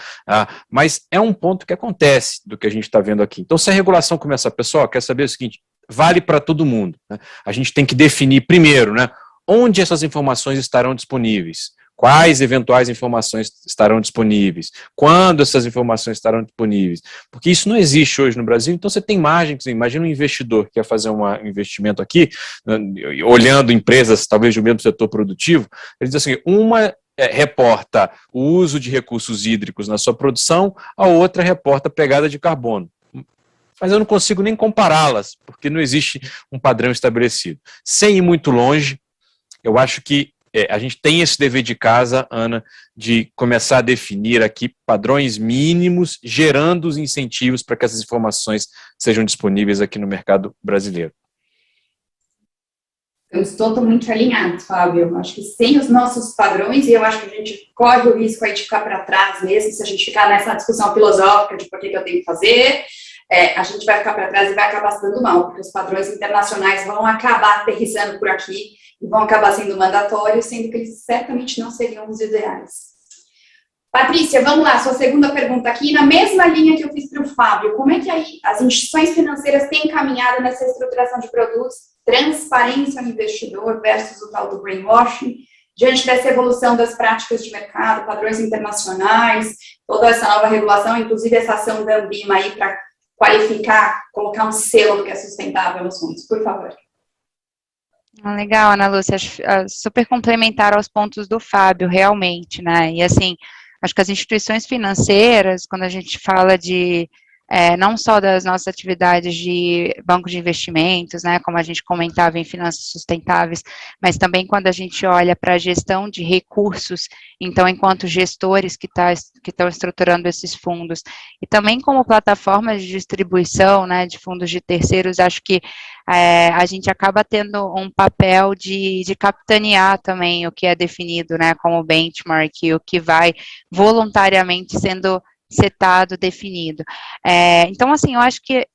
Mas é um ponto que acontece do que a gente está vendo aqui. Então, se a regulação começa, pessoal, quer saber o seguinte, vale para todo mundo, né? A gente tem que definir primeiro, né, onde essas informações estarão disponíveis, quais eventuais informações estarão disponíveis, quando essas informações estarão disponíveis, porque isso não existe hoje no Brasil, então você tem margem, imagina um investidor que quer fazer um investimento aqui, olhando empresas talvez do mesmo setor produtivo, ele diz assim, uma reporta o uso de recursos hídricos na sua produção, a outra reporta a pegada de carbono. Mas eu não consigo nem compará-las, porque não existe um padrão estabelecido. Sem ir muito longe, eu acho que a gente tem esse dever de casa, Ana, de começar a definir aqui padrões mínimos, gerando os incentivos para que essas informações sejam disponíveis aqui no mercado brasileiro. Estamos totalmente alinhados, Fábio. Eu acho que sem os nossos padrões, e eu acho que a gente corre o risco aí de ficar para trás mesmo, se a gente ficar nessa discussão filosófica de por que eu tenho que fazer, a gente vai ficar para trás e vai acabar se dando mal, porque os padrões internacionais vão acabar aterrissando por aqui e vão acabar sendo mandatórios, sendo que eles certamente não seriam os ideais. Patrícia, vamos lá, sua segunda pergunta aqui, na mesma linha que eu fiz para o Fábio, como é que aí as instituições financeiras têm caminhado nessa estruturação de produtos, transparência ao investidor versus o tal do greenwashing, diante dessa evolução das práticas de mercado, padrões internacionais, toda essa nova regulação, inclusive essa ação da Ambima aí para qualificar, colocar um selo do que é sustentável nos fundos, por favor. Legal, Ana Lúcia, super complementar aos pontos do Fábio, realmente, né, e assim, acho que as instituições financeiras, quando a gente fala de, não só das nossas atividades de banco de investimentos, né, como a gente comentava em finanças sustentáveis, mas também quando a gente olha para a gestão de recursos, então, enquanto gestores que estão estruturando esses fundos, e também como plataformas de distribuição, né, de fundos de terceiros, acho que a gente acaba tendo um papel de capitanear também o que é definido, né, como benchmark, o que vai voluntariamente sendo setado, definido. Então, assim, eu acho que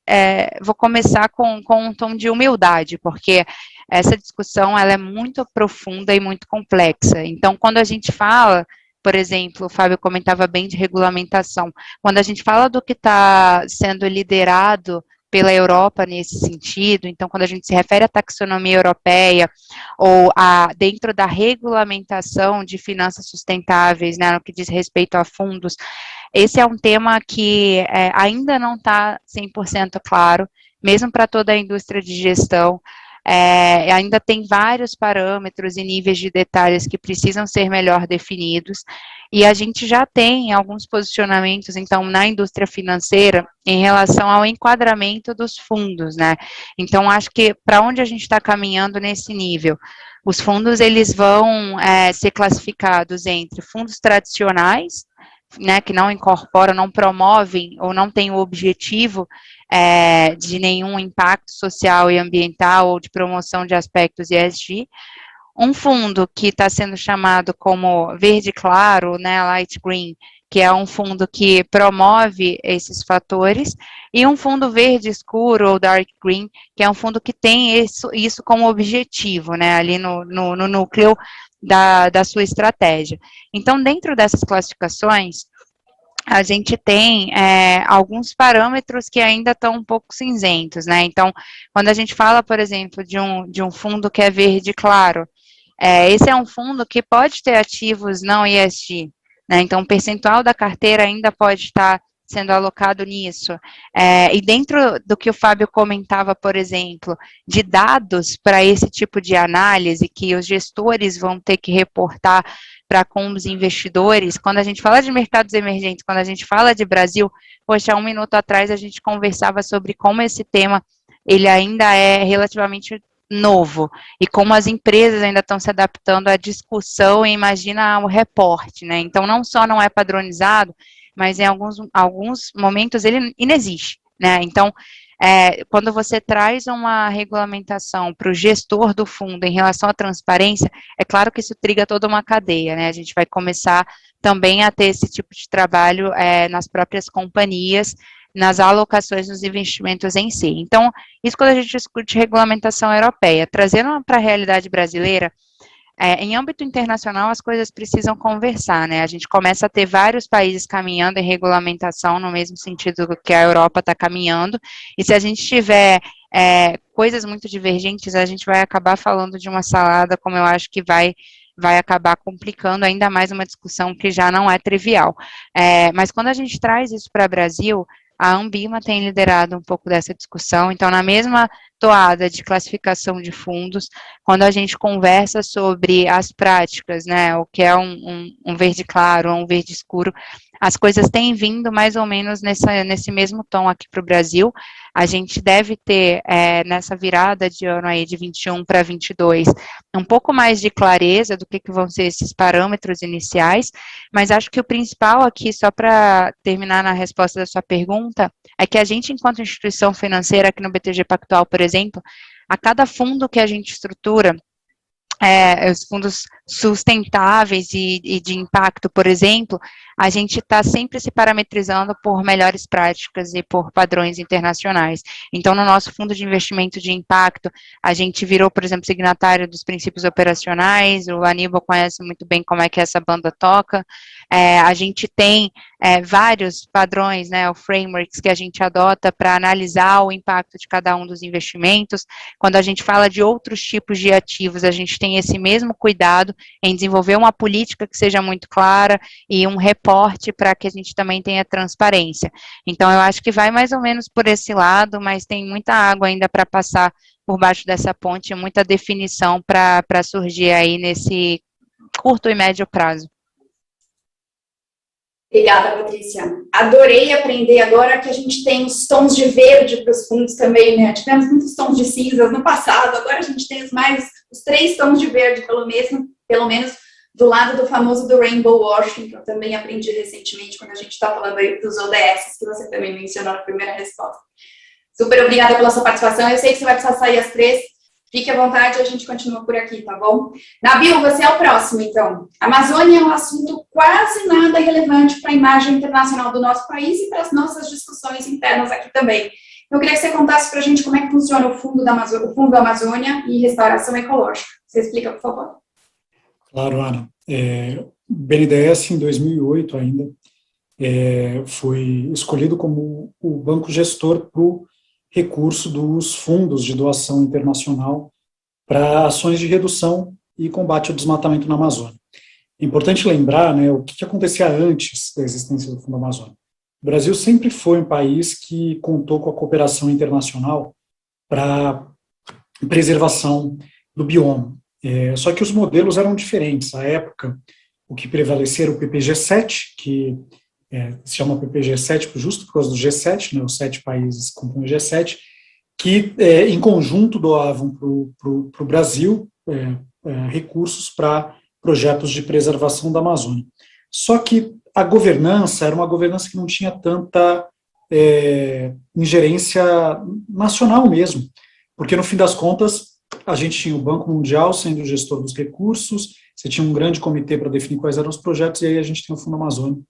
vou começar com um tom de humildade, porque essa discussão, ela é muito profunda e muito complexa. Então, quando a gente fala, por exemplo, o Fábio comentava bem de regulamentação, quando a gente fala do que está sendo liderado pela Europa nesse sentido. Então, quando a gente se refere à taxonomia europeia ou dentro da regulamentação de finanças sustentáveis, né, no que diz respeito a fundos, esse é um tema que ainda não está 100% claro, mesmo para toda a indústria de gestão. Ainda tem vários parâmetros e níveis de detalhes que precisam ser melhor definidos, e a gente já tem alguns posicionamentos, então, na indústria financeira, em relação ao enquadramento dos fundos, né? Então, acho que para onde a gente está caminhando nesse nível? Os fundos, eles vão ser classificados entre fundos tradicionais, né, que não incorporam, não promovem ou não têm o objetivo de nenhum impacto social e ambiental ou de promoção de aspectos ESG, um fundo que está sendo chamado como verde claro, né, light green, que é um fundo que promove esses fatores, e um fundo verde escuro, ou dark green, que é um fundo que tem isso como objetivo, né, ali no núcleo da sua estratégia. Então, dentro dessas classificações, a gente tem alguns parâmetros que ainda estão um pouco cinzentos, né? Então, quando a gente fala, por exemplo, de um fundo que é verde claro, esse é um fundo que pode ter ativos não ESG, né? Então, o percentual da carteira ainda pode estar sendo alocado nisso. E dentro do que o Fábio comentava, por exemplo, de dados para esse tipo de análise que os gestores vão ter que reportar para com os investidores, quando a gente fala de mercados emergentes, quando a gente fala de Brasil, poxa, 1 minuto atrás a gente conversava sobre como esse tema, ele ainda é relativamente novo, e como as empresas ainda estão se adaptando à discussão e imagina o reporte, né? Então, não só não é padronizado, mas em alguns momentos ele inexiste, né? Então, quando você traz uma regulamentação para o gestor do fundo em relação à transparência, é claro que isso triga toda uma cadeia, né? A gente vai começar também a ter esse tipo de trabalho nas próprias companhias, nas alocações dos investimentos em si. Então, isso quando a gente discute regulamentação europeia, trazendo para a realidade brasileira, em âmbito internacional, as coisas precisam conversar, né? A gente começa a ter vários países caminhando em regulamentação no mesmo sentido que a Europa está caminhando, e se a gente tiver coisas muito divergentes, a gente vai acabar falando de uma salada, como eu acho que vai acabar complicando ainda mais uma discussão que já não é trivial. Mas quando a gente traz isso para o Brasil, a Ambima tem liderado um pouco dessa discussão, então na mesma toada de classificação de fundos, quando a gente conversa sobre as práticas, né, o que é um verde claro, um verde escuro, as coisas têm vindo mais ou menos nesse mesmo tom aqui para o Brasil. A gente deve ter, nessa virada de ano aí, de 21 para 22, um pouco mais de clareza do que vão ser esses parâmetros iniciais, mas acho que o principal aqui, só para terminar na resposta da sua pergunta, é que a gente, enquanto instituição financeira, aqui no BTG Pactual, por exemplo, a cada fundo que a gente estrutura, os fundos sustentáveis e de impacto, por exemplo, a gente está sempre se parametrizando por melhores práticas e por padrões internacionais. Então, no nosso fundo de investimento de impacto, a gente virou, por exemplo, signatário dos princípios operacionais, o Aníbal conhece muito bem como é que essa banda toca, a gente tem vários padrões, né, frameworks que a gente adota para analisar o impacto de cada um dos investimentos. Quando a gente fala de outros tipos de ativos, a gente tem esse mesmo cuidado em desenvolver uma política que seja muito clara e um reporte para que a gente também tenha transparência. Então, eu acho que vai mais ou menos por esse lado, mas tem muita água ainda para passar por baixo dessa ponte, muita definição para surgir aí nesse curto e médio prazo. Obrigada, Patrícia. Adorei aprender agora que a gente tem os tons de verde para os fundos também, né? Tivemos muitos tons de cinzas no passado, agora a gente tem os 3 tons de verde, pelo menos, do lado do famoso do Rainbow Washing, que eu também aprendi recentemente, quando a gente está falando aí dos ODS, que você também mencionou na primeira resposta. Super obrigada pela sua participação, eu sei que você vai precisar sair às 3, fique à vontade e a gente continua por aqui, tá bom? Nabil, você é o próximo, então. A Amazônia é um assunto quase nada relevante para a imagem internacional do nosso país e para as nossas discussões internas aqui também. Eu queria que você contasse para a gente como é que funciona o Fundo Amazônia e Restauração Ecológica. Você explica, por favor? Claro, Ana. O BNDES, em 2008 ainda, foi escolhido como o banco gestor para o recurso dos fundos de doação internacional para ações de redução e combate ao desmatamento na Amazônia. É importante lembrar, né, o que acontecia antes da existência do Fundo Amazônia. O Brasil sempre foi um país que contou com a cooperação internacional para preservação do bioma. Só que os modelos eram diferentes. À época, o que prevalecia era o PPG-7, que se chama PPG-7 justo por causa do G7, né, os 7 países compõem o G7, que em conjunto doavam para o Brasil recursos para projetos de preservação da Amazônia. Só que a governança era uma governança que não tinha tanta ingerência nacional mesmo, porque no fim das contas a gente tinha o Banco Mundial sendo o gestor dos recursos, você tinha um grande comitê para definir quais eram os projetos, e aí a gente tem o Fundo Amazônia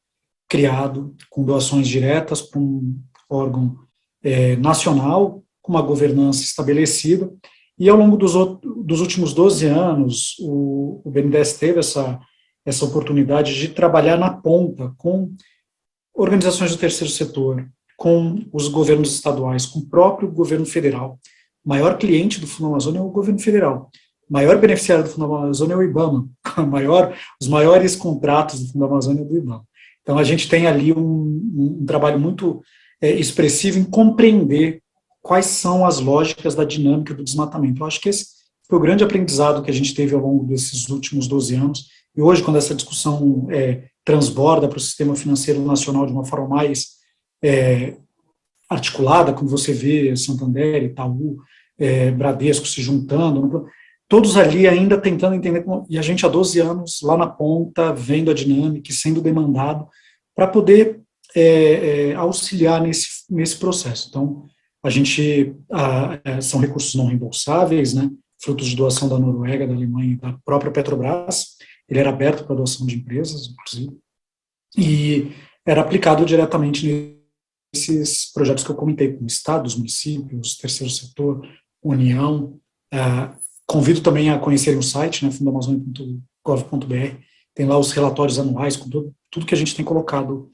criado com doações diretas para um órgão nacional, com uma governança estabelecida, e ao longo dos últimos 12 anos, o BNDES teve essa oportunidade de trabalhar na ponta com organizações do terceiro setor, com os governos estaduais, com o próprio governo federal. O maior cliente do Fundo Amazônia é o governo federal. O maior beneficiário do Fundo Amazônia é o IBAMA. Os maiores contratos do Fundo Amazônia é do IBAMA. Então, a gente tem ali um trabalho muito expressivo em compreender quais são as lógicas da dinâmica do desmatamento. Eu acho que esse foi o grande aprendizado que a gente teve ao longo desses últimos 12 anos, e hoje, quando essa discussão transborda para o sistema financeiro nacional de uma forma mais articulada, como você vê Santander, Itaú, Bradesco se juntando, todos ali ainda tentando entender, e a gente há 12 anos lá na ponta, vendo a dinâmica e sendo demandado para poder auxiliar nesse processo. Então, a gente, são recursos não reembolsáveis, né, frutos de doação da Noruega, da Alemanha e da própria Petrobras. Ele era aberto para doação de empresas, inclusive, e era aplicado diretamente nesses projetos que eu comentei, com estados, municípios, terceiro setor, União. Convido também a conhecerem o site, né, fundamazônia.gov.br, tem lá os relatórios anuais, com tudo que a gente tem colocado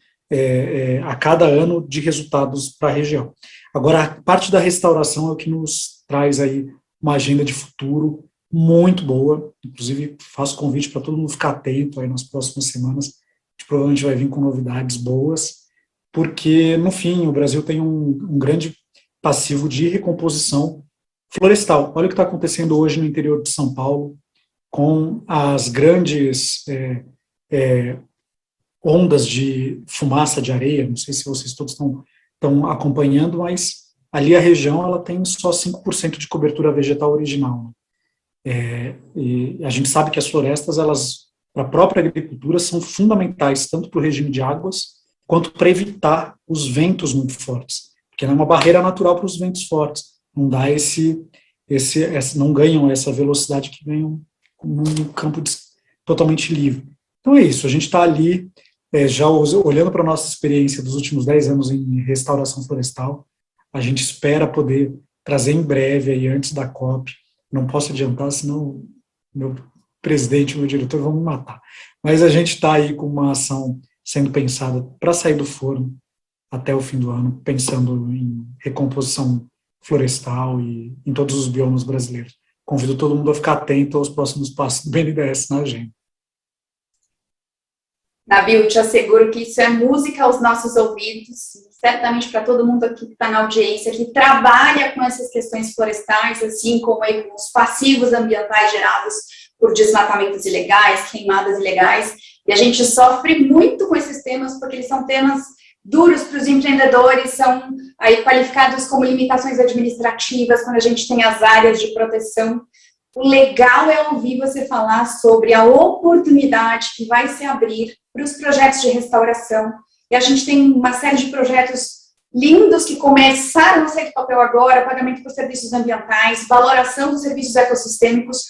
a cada ano de resultados para a região. Agora, a parte da restauração é o que nos traz aí uma agenda de futuro muito boa, inclusive faço convite para todo mundo ficar atento aí nas próximas semanas, a gente provavelmente vai vir com novidades boas, porque, no fim, o Brasil tem um grande passivo de recomposição florestal. Olha o que está acontecendo hoje no interior de São Paulo, com as grandes ondas de fumaça de areia, não sei se vocês todos estão acompanhando, mas ali a região ela tem só 5% de cobertura vegetal original. E a gente sabe que as florestas, elas, para a própria agricultura, são fundamentais, tanto para o regime de águas, quanto para evitar os ventos muito fortes, porque é uma barreira natural para os ventos fortes, não dá não ganham essa velocidade que ganham num campo totalmente livre. Então é isso, a gente está ali, já olhando para a nossa experiência dos últimos 10 anos em restauração florestal, a gente espera poder trazer em breve, aí, antes da COP, não posso adiantar, senão meu presidente e meu diretor vão me matar, mas a gente está aí com uma ação sendo pensada para sair do forno até o fim do ano, pensando em recomposição florestal e em todos os biomas brasileiros. Convido todo mundo a ficar atento aos próximos passos do BNDES na agenda. Nabil, te asseguro que isso é música aos nossos ouvidos, certamente para todo mundo aqui que está na audiência, que trabalha com essas questões florestais, assim como aí com os passivos ambientais gerados por desmatamentos ilegais, queimadas ilegais, e a gente sofre muito com esses temas, porque eles são temas duros para os empreendedores, são aí qualificados como limitações administrativas, quando a gente tem as áreas de proteção. O legal é ouvir você falar sobre a oportunidade que vai se abrir para os projetos de restauração. E a gente tem uma série de projetos lindos que começaram a sair do papel agora, pagamento por serviços ambientais, valoração dos serviços ecossistêmicos,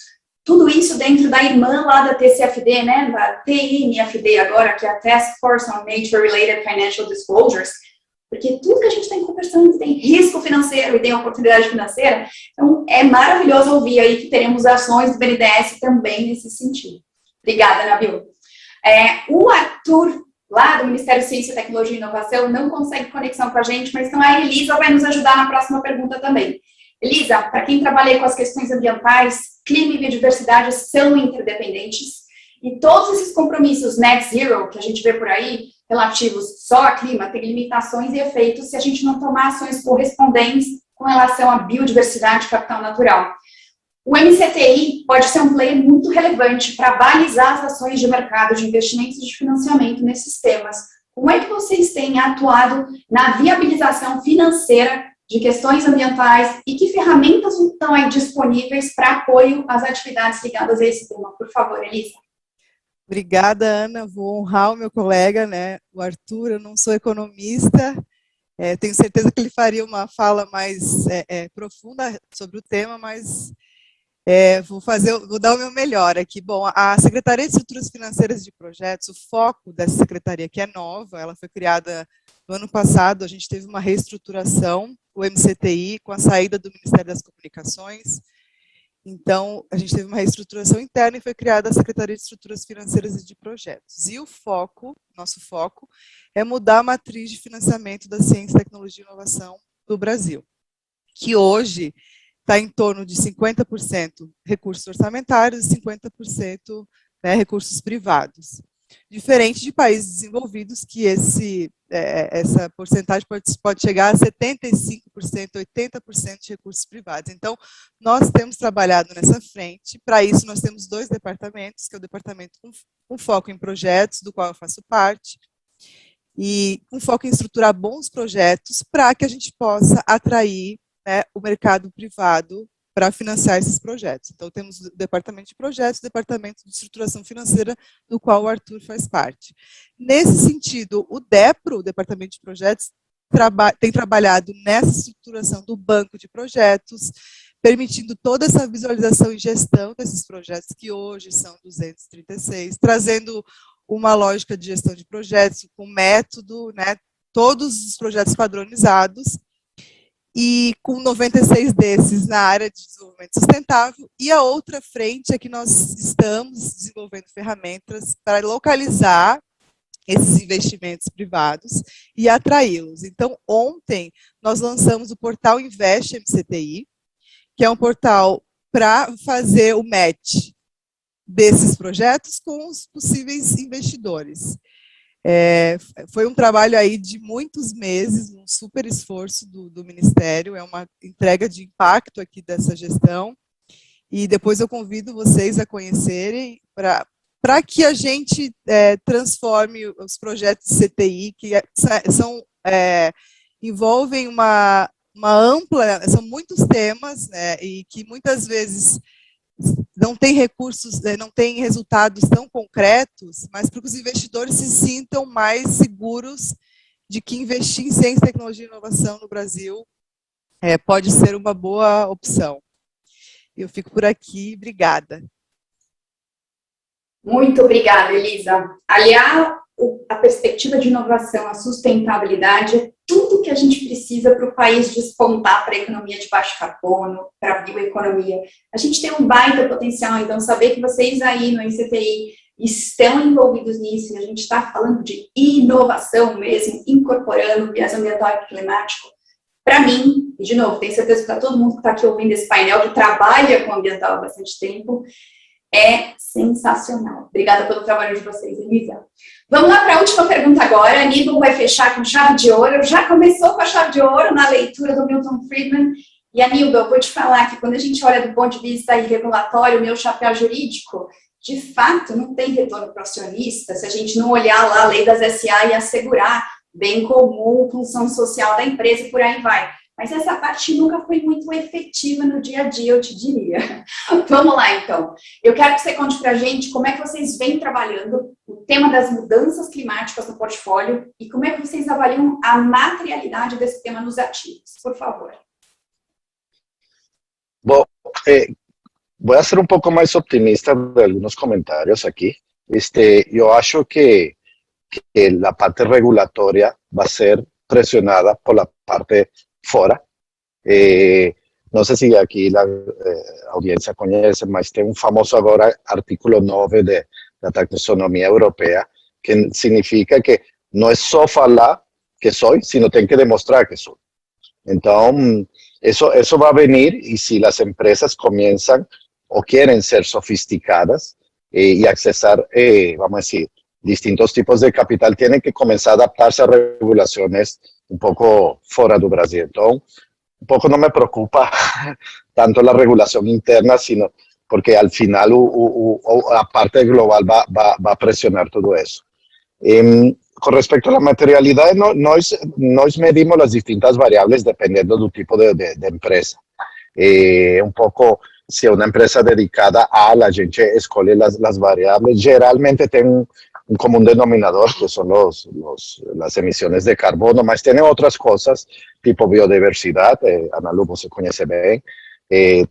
tudo isso dentro da irmã lá da TCFD, né, da TNFD agora, que é a Task Force on Nature-Related Financial Disclosures, porque tudo que a gente está conversando tem risco financeiro e tem oportunidade financeira, então é maravilhoso ouvir aí que teremos ações do BNDES também nesse sentido. Obrigada, Nabil. O Arthur lá do Ministério de Ciência, Tecnologia e Inovação, não consegue conexão com a gente, mas então a Elisa vai nos ajudar na próxima pergunta também. Elisa, para quem trabalha aí com as questões ambientais, clima e biodiversidade são interdependentes, e todos esses compromissos net zero que a gente vê por aí, relativos só a clima, têm limitações e efeitos se a gente não tomar ações correspondentes com relação à biodiversidade e capital natural. O MCTI pode ser um player muito relevante para balizar as ações de mercado de investimentos e de financiamento nesses temas. Como é que vocês têm atuado na viabilização financeira de questões ambientais e que ferramentas estão aí disponíveis para apoio às atividades ligadas a esse tema? Por favor, Elisa. Obrigada, Ana. Vou honrar o meu colega, né, o Arthur. Eu não sou economista, tenho certeza que ele faria uma fala mais profunda sobre o tema, mas vou dar o meu melhor aqui. Bom, a Secretaria de Estruturas Financeiras de Projetos, o foco dessa secretaria, que é nova, ela foi criada no ano passado, a gente teve uma reestruturação, o MCTI, com a saída do Ministério das Comunicações. Então, a gente teve uma reestruturação interna e foi criada a Secretaria de Estruturas Financeiras e de Projetos. E o foco, nosso foco, é mudar a matriz de financiamento da ciência, tecnologia e inovação do Brasil, que hoje está em torno de 50% recursos orçamentários e 50% recursos privados. Diferente de países desenvolvidos, que essa porcentagem pode chegar a 75%, 80% de recursos privados. Então, nós temos trabalhado nessa frente. Para isso, nós temos 2 departamentos, que é o departamento com foco em projetos, do qual eu faço parte, e com foco em estruturar bons projetos para que a gente possa atrair o mercado privado para financiar esses projetos. Então, temos o departamento de projetos, o departamento de estruturação financeira, do qual o Arthur faz parte. Nesse sentido, o DEPRO, o departamento de projetos, tem trabalhado nessa estruturação do banco de projetos, permitindo toda essa visualização e gestão desses projetos, que hoje são 236, trazendo uma lógica de gestão de projetos com método, todos os projetos padronizados, e com 96 desses na área de desenvolvimento sustentável, e a outra frente é que nós estamos desenvolvendo ferramentas para localizar esses investimentos privados e atraí-los. Então, ontem, nós lançamos o portal Invest MCTI, que é um portal para fazer o match desses projetos com os possíveis investidores. Foi um trabalho aí de muitos meses, um super esforço do Ministério, é uma entrega de impacto aqui dessa gestão, e depois eu convido vocês a conhecerem para que a gente transforme os projetos de CTI, que envolvem uma ampla, são muitos temas, e que muitas vezes não tem recursos, não tem resultados tão concretos, mas para que os investidores se sintam mais seguros de que investir em ciência, tecnologia e inovação no Brasil pode ser uma boa opção. Eu fico por aqui, obrigada. Muito obrigada, Elisa. Aliar a perspectiva de inovação, a sustentabilidade, é tudo que a gente precisa para o país despontar para a economia de baixo carbono, para a bioeconomia. A gente tem um baita potencial, então saber que vocês aí no ICTI estão envolvidos nisso, e a gente está falando de inovação mesmo, incorporando o viés ambiental e climático. Para mim, e de novo, tenho certeza que para todo mundo que está aqui ouvindo esse painel, que trabalha com ambiental há bastante tempo, é sensacional. Obrigada pelo trabalho de vocês, Elisa. Vamos lá para a última pergunta agora. A Aníbal vai fechar com chave de ouro. Já começou com a chave de ouro na leitura do Milton Friedman. E, Aníbal, eu vou te falar que quando a gente olha do ponto de vista aí regulatório, o meu chapéu jurídico, de fato, não tem retorno para o acionista se a gente não olhar lá a lei das SA e assegurar bem comum, função social da empresa e por aí vai. Mas essa parte nunca foi muito efetiva no dia a dia, eu te diria. Vamos lá, então. Eu quero que você conte para a gente como é que vocês vêm trabalhando o tema das mudanças climáticas no portfólio e como é que vocês avaliam a materialidade desse tema nos ativos. Por favor. Bom, voy a ser un poco más optimista de algunos comentarios aquí. Yo acho que la parte regulatoria va a ser presionada por la parte fora. Não sei se aqui a audiência conhece, mas tem um famoso agora artigo 9 da taxonomia europeia, que significa que não é só falar que sou, sino tem que demonstrar que sou. Então, eso va a venir, y si las empresas comienzan o quieren ser sofisticadas y accesar, vamos a decir, distintos tipos de capital, tienen que comenzar a adaptarse a regulaciones un poco fuera de Brasil. Entonces, un poco no me preocupa tanto la regulación interna, sino porque al final la parte global va a presionar todo eso. Con respecto a la materialidad, nós medimos las distintas variables dependiendo del tipo de empresa. Un poco, si es una empresa dedicada a gente escolhe las variables, generalmente tiene un común denominador, que son las emisiones de carbono, mas tienen otras cosas, tipo biodiversidad, Ana Lu, você conhece bien,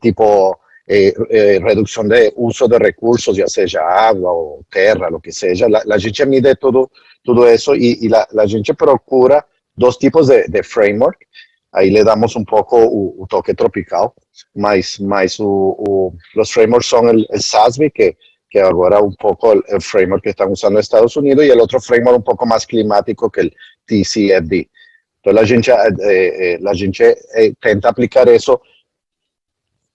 tipo reducción de uso de recursos, ya sea agua o tierra, lo que sea. La gente mide todo eso y la gente procura dos tipos de framework. Ahí le damos un poco el toque tropical, mas los frameworks son el SASB, que ahora un poco el framework que están usando Estados Unidos, y el otro framework un poco más climático, que el TCFD. Entonces la gente tenta aplicar eso,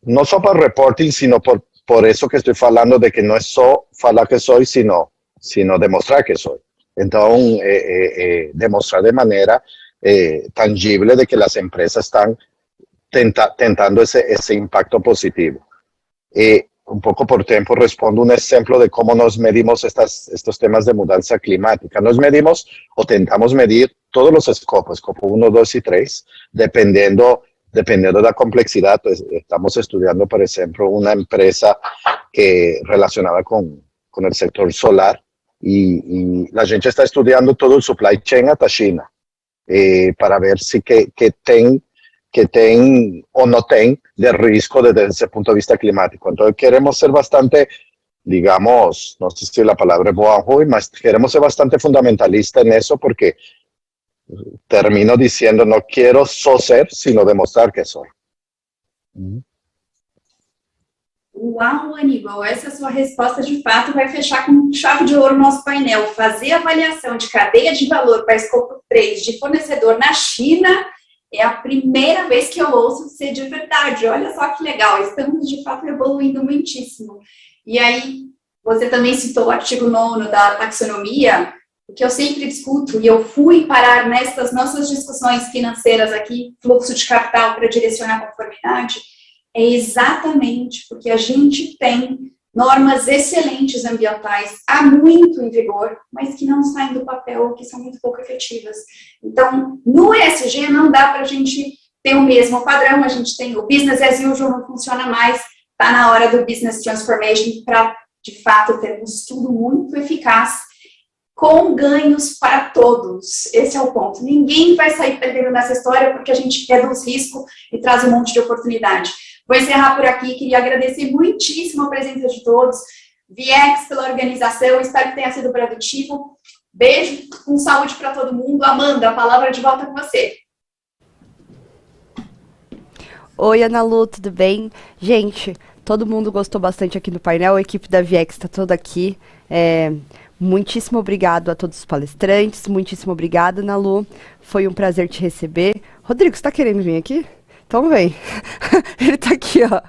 no solo para reporting, sino por eso que estoy hablando de que no es solo falar que soy, sino demostrar que soy. Entonces, demostrar de manera tangible de que las empresas están tentando ese impacto positivo. Un poco por tiempo respondo un ejemplo de cómo nos medimos estos temas de mudanza climática. Nos medimos o tentamos medir todos los escopos, escopo 1, 2 y 3, dependiendo de la complejidad. Pues, estamos estudiando, por ejemplo, una empresa relacionada con el sector solar, y la gente está estudiando todo el supply chain hasta China, para ver si que tem o no tem de riesgo desde ese punto de vista climático. Entonces queremos ser bastante, digamos, no sé si la palabra es boa, mas queremos ser bastante fundamentalista en eso, porque termino diciendo, no quiero solo ser, sino demostrar que soy. Uau, Aníbal, essa sua resposta de fato vai fechar com chave de ouro o nosso painel. Fazer avaliação de cadeia de valor para escopo 3 de fornecedor na China é a primeira vez que eu ouço ser de verdade. Olha só que legal, estamos de fato evoluindo muitíssimo. E aí, você também citou o artigo 9º da taxonomia, o que eu sempre discuto, e eu fui parar nessas nossas discussões financeiras aqui, fluxo de capital para direcionar a conformidade, é exatamente porque a gente tem normas excelentes ambientais há muito em vigor, mas que não saem do papel, que são muito pouco efetivas. Então, no ESG não dá para a gente ter o mesmo padrão, a gente tem o business as usual, não funciona mais, está na hora do business transformation para, de fato, ter um estudo muito eficaz, com ganhos para todos. Esse é o ponto. Ninguém vai sair perdendo nessa história porque a gente reduz risco e traz um monte de oportunidade. Vou encerrar por aqui, queria agradecer muitíssimo a presença de todos, VX pela organização, espero que tenha sido produtivo. Beijo, com saúde para todo mundo. Amanda, a palavra de volta com você. Oi, Ana Lu, tudo bem? Gente, todo mundo gostou bastante aqui no painel, a equipe da VX está toda aqui. Muitíssimo obrigado a todos os palestrantes, muitíssimo obrigada, Ana Lu. Foi um prazer te receber. Rodrigo, você está querendo vir aqui? Então vem. Ele tá aqui, ó.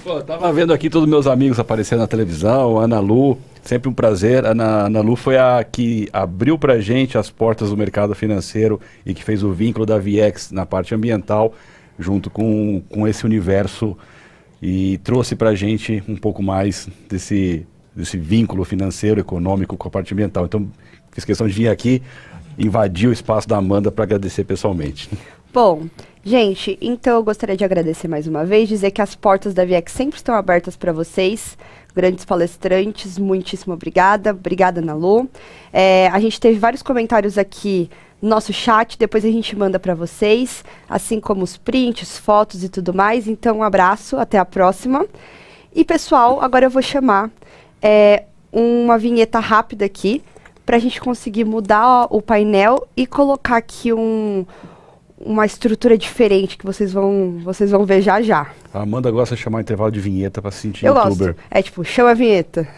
Pô, tava vendo aqui todos meus amigos aparecendo na televisão, Ana Lu, sempre um prazer. Ana Lu foi a que abriu pra gente as portas do mercado financeiro e que fez o vínculo da VX na parte ambiental, junto com esse universo, e trouxe pra gente um pouco mais desse vínculo financeiro, econômico com a parte ambiental. Então, fiz questão de vir aqui, invadir o espaço da Amanda para agradecer pessoalmente. Bom, gente, então eu gostaria de agradecer mais uma vez, dizer que as portas da VX sempre estão abertas para vocês, grandes palestrantes, muitíssimo obrigada. Obrigada, Ana Lu. A gente teve vários comentários aqui no nosso chat, depois a gente manda para vocês, assim como os prints, fotos e tudo mais. Então, um abraço, até a próxima. E, pessoal, agora eu vou chamar uma vinheta rápida aqui, para a gente conseguir mudar o painel e colocar aqui uma estrutura diferente que vocês vão ver já já. A Amanda gosta de chamar intervalo de vinheta para se sentir eu youtuber. Gosto. Tipo, chama a vinheta.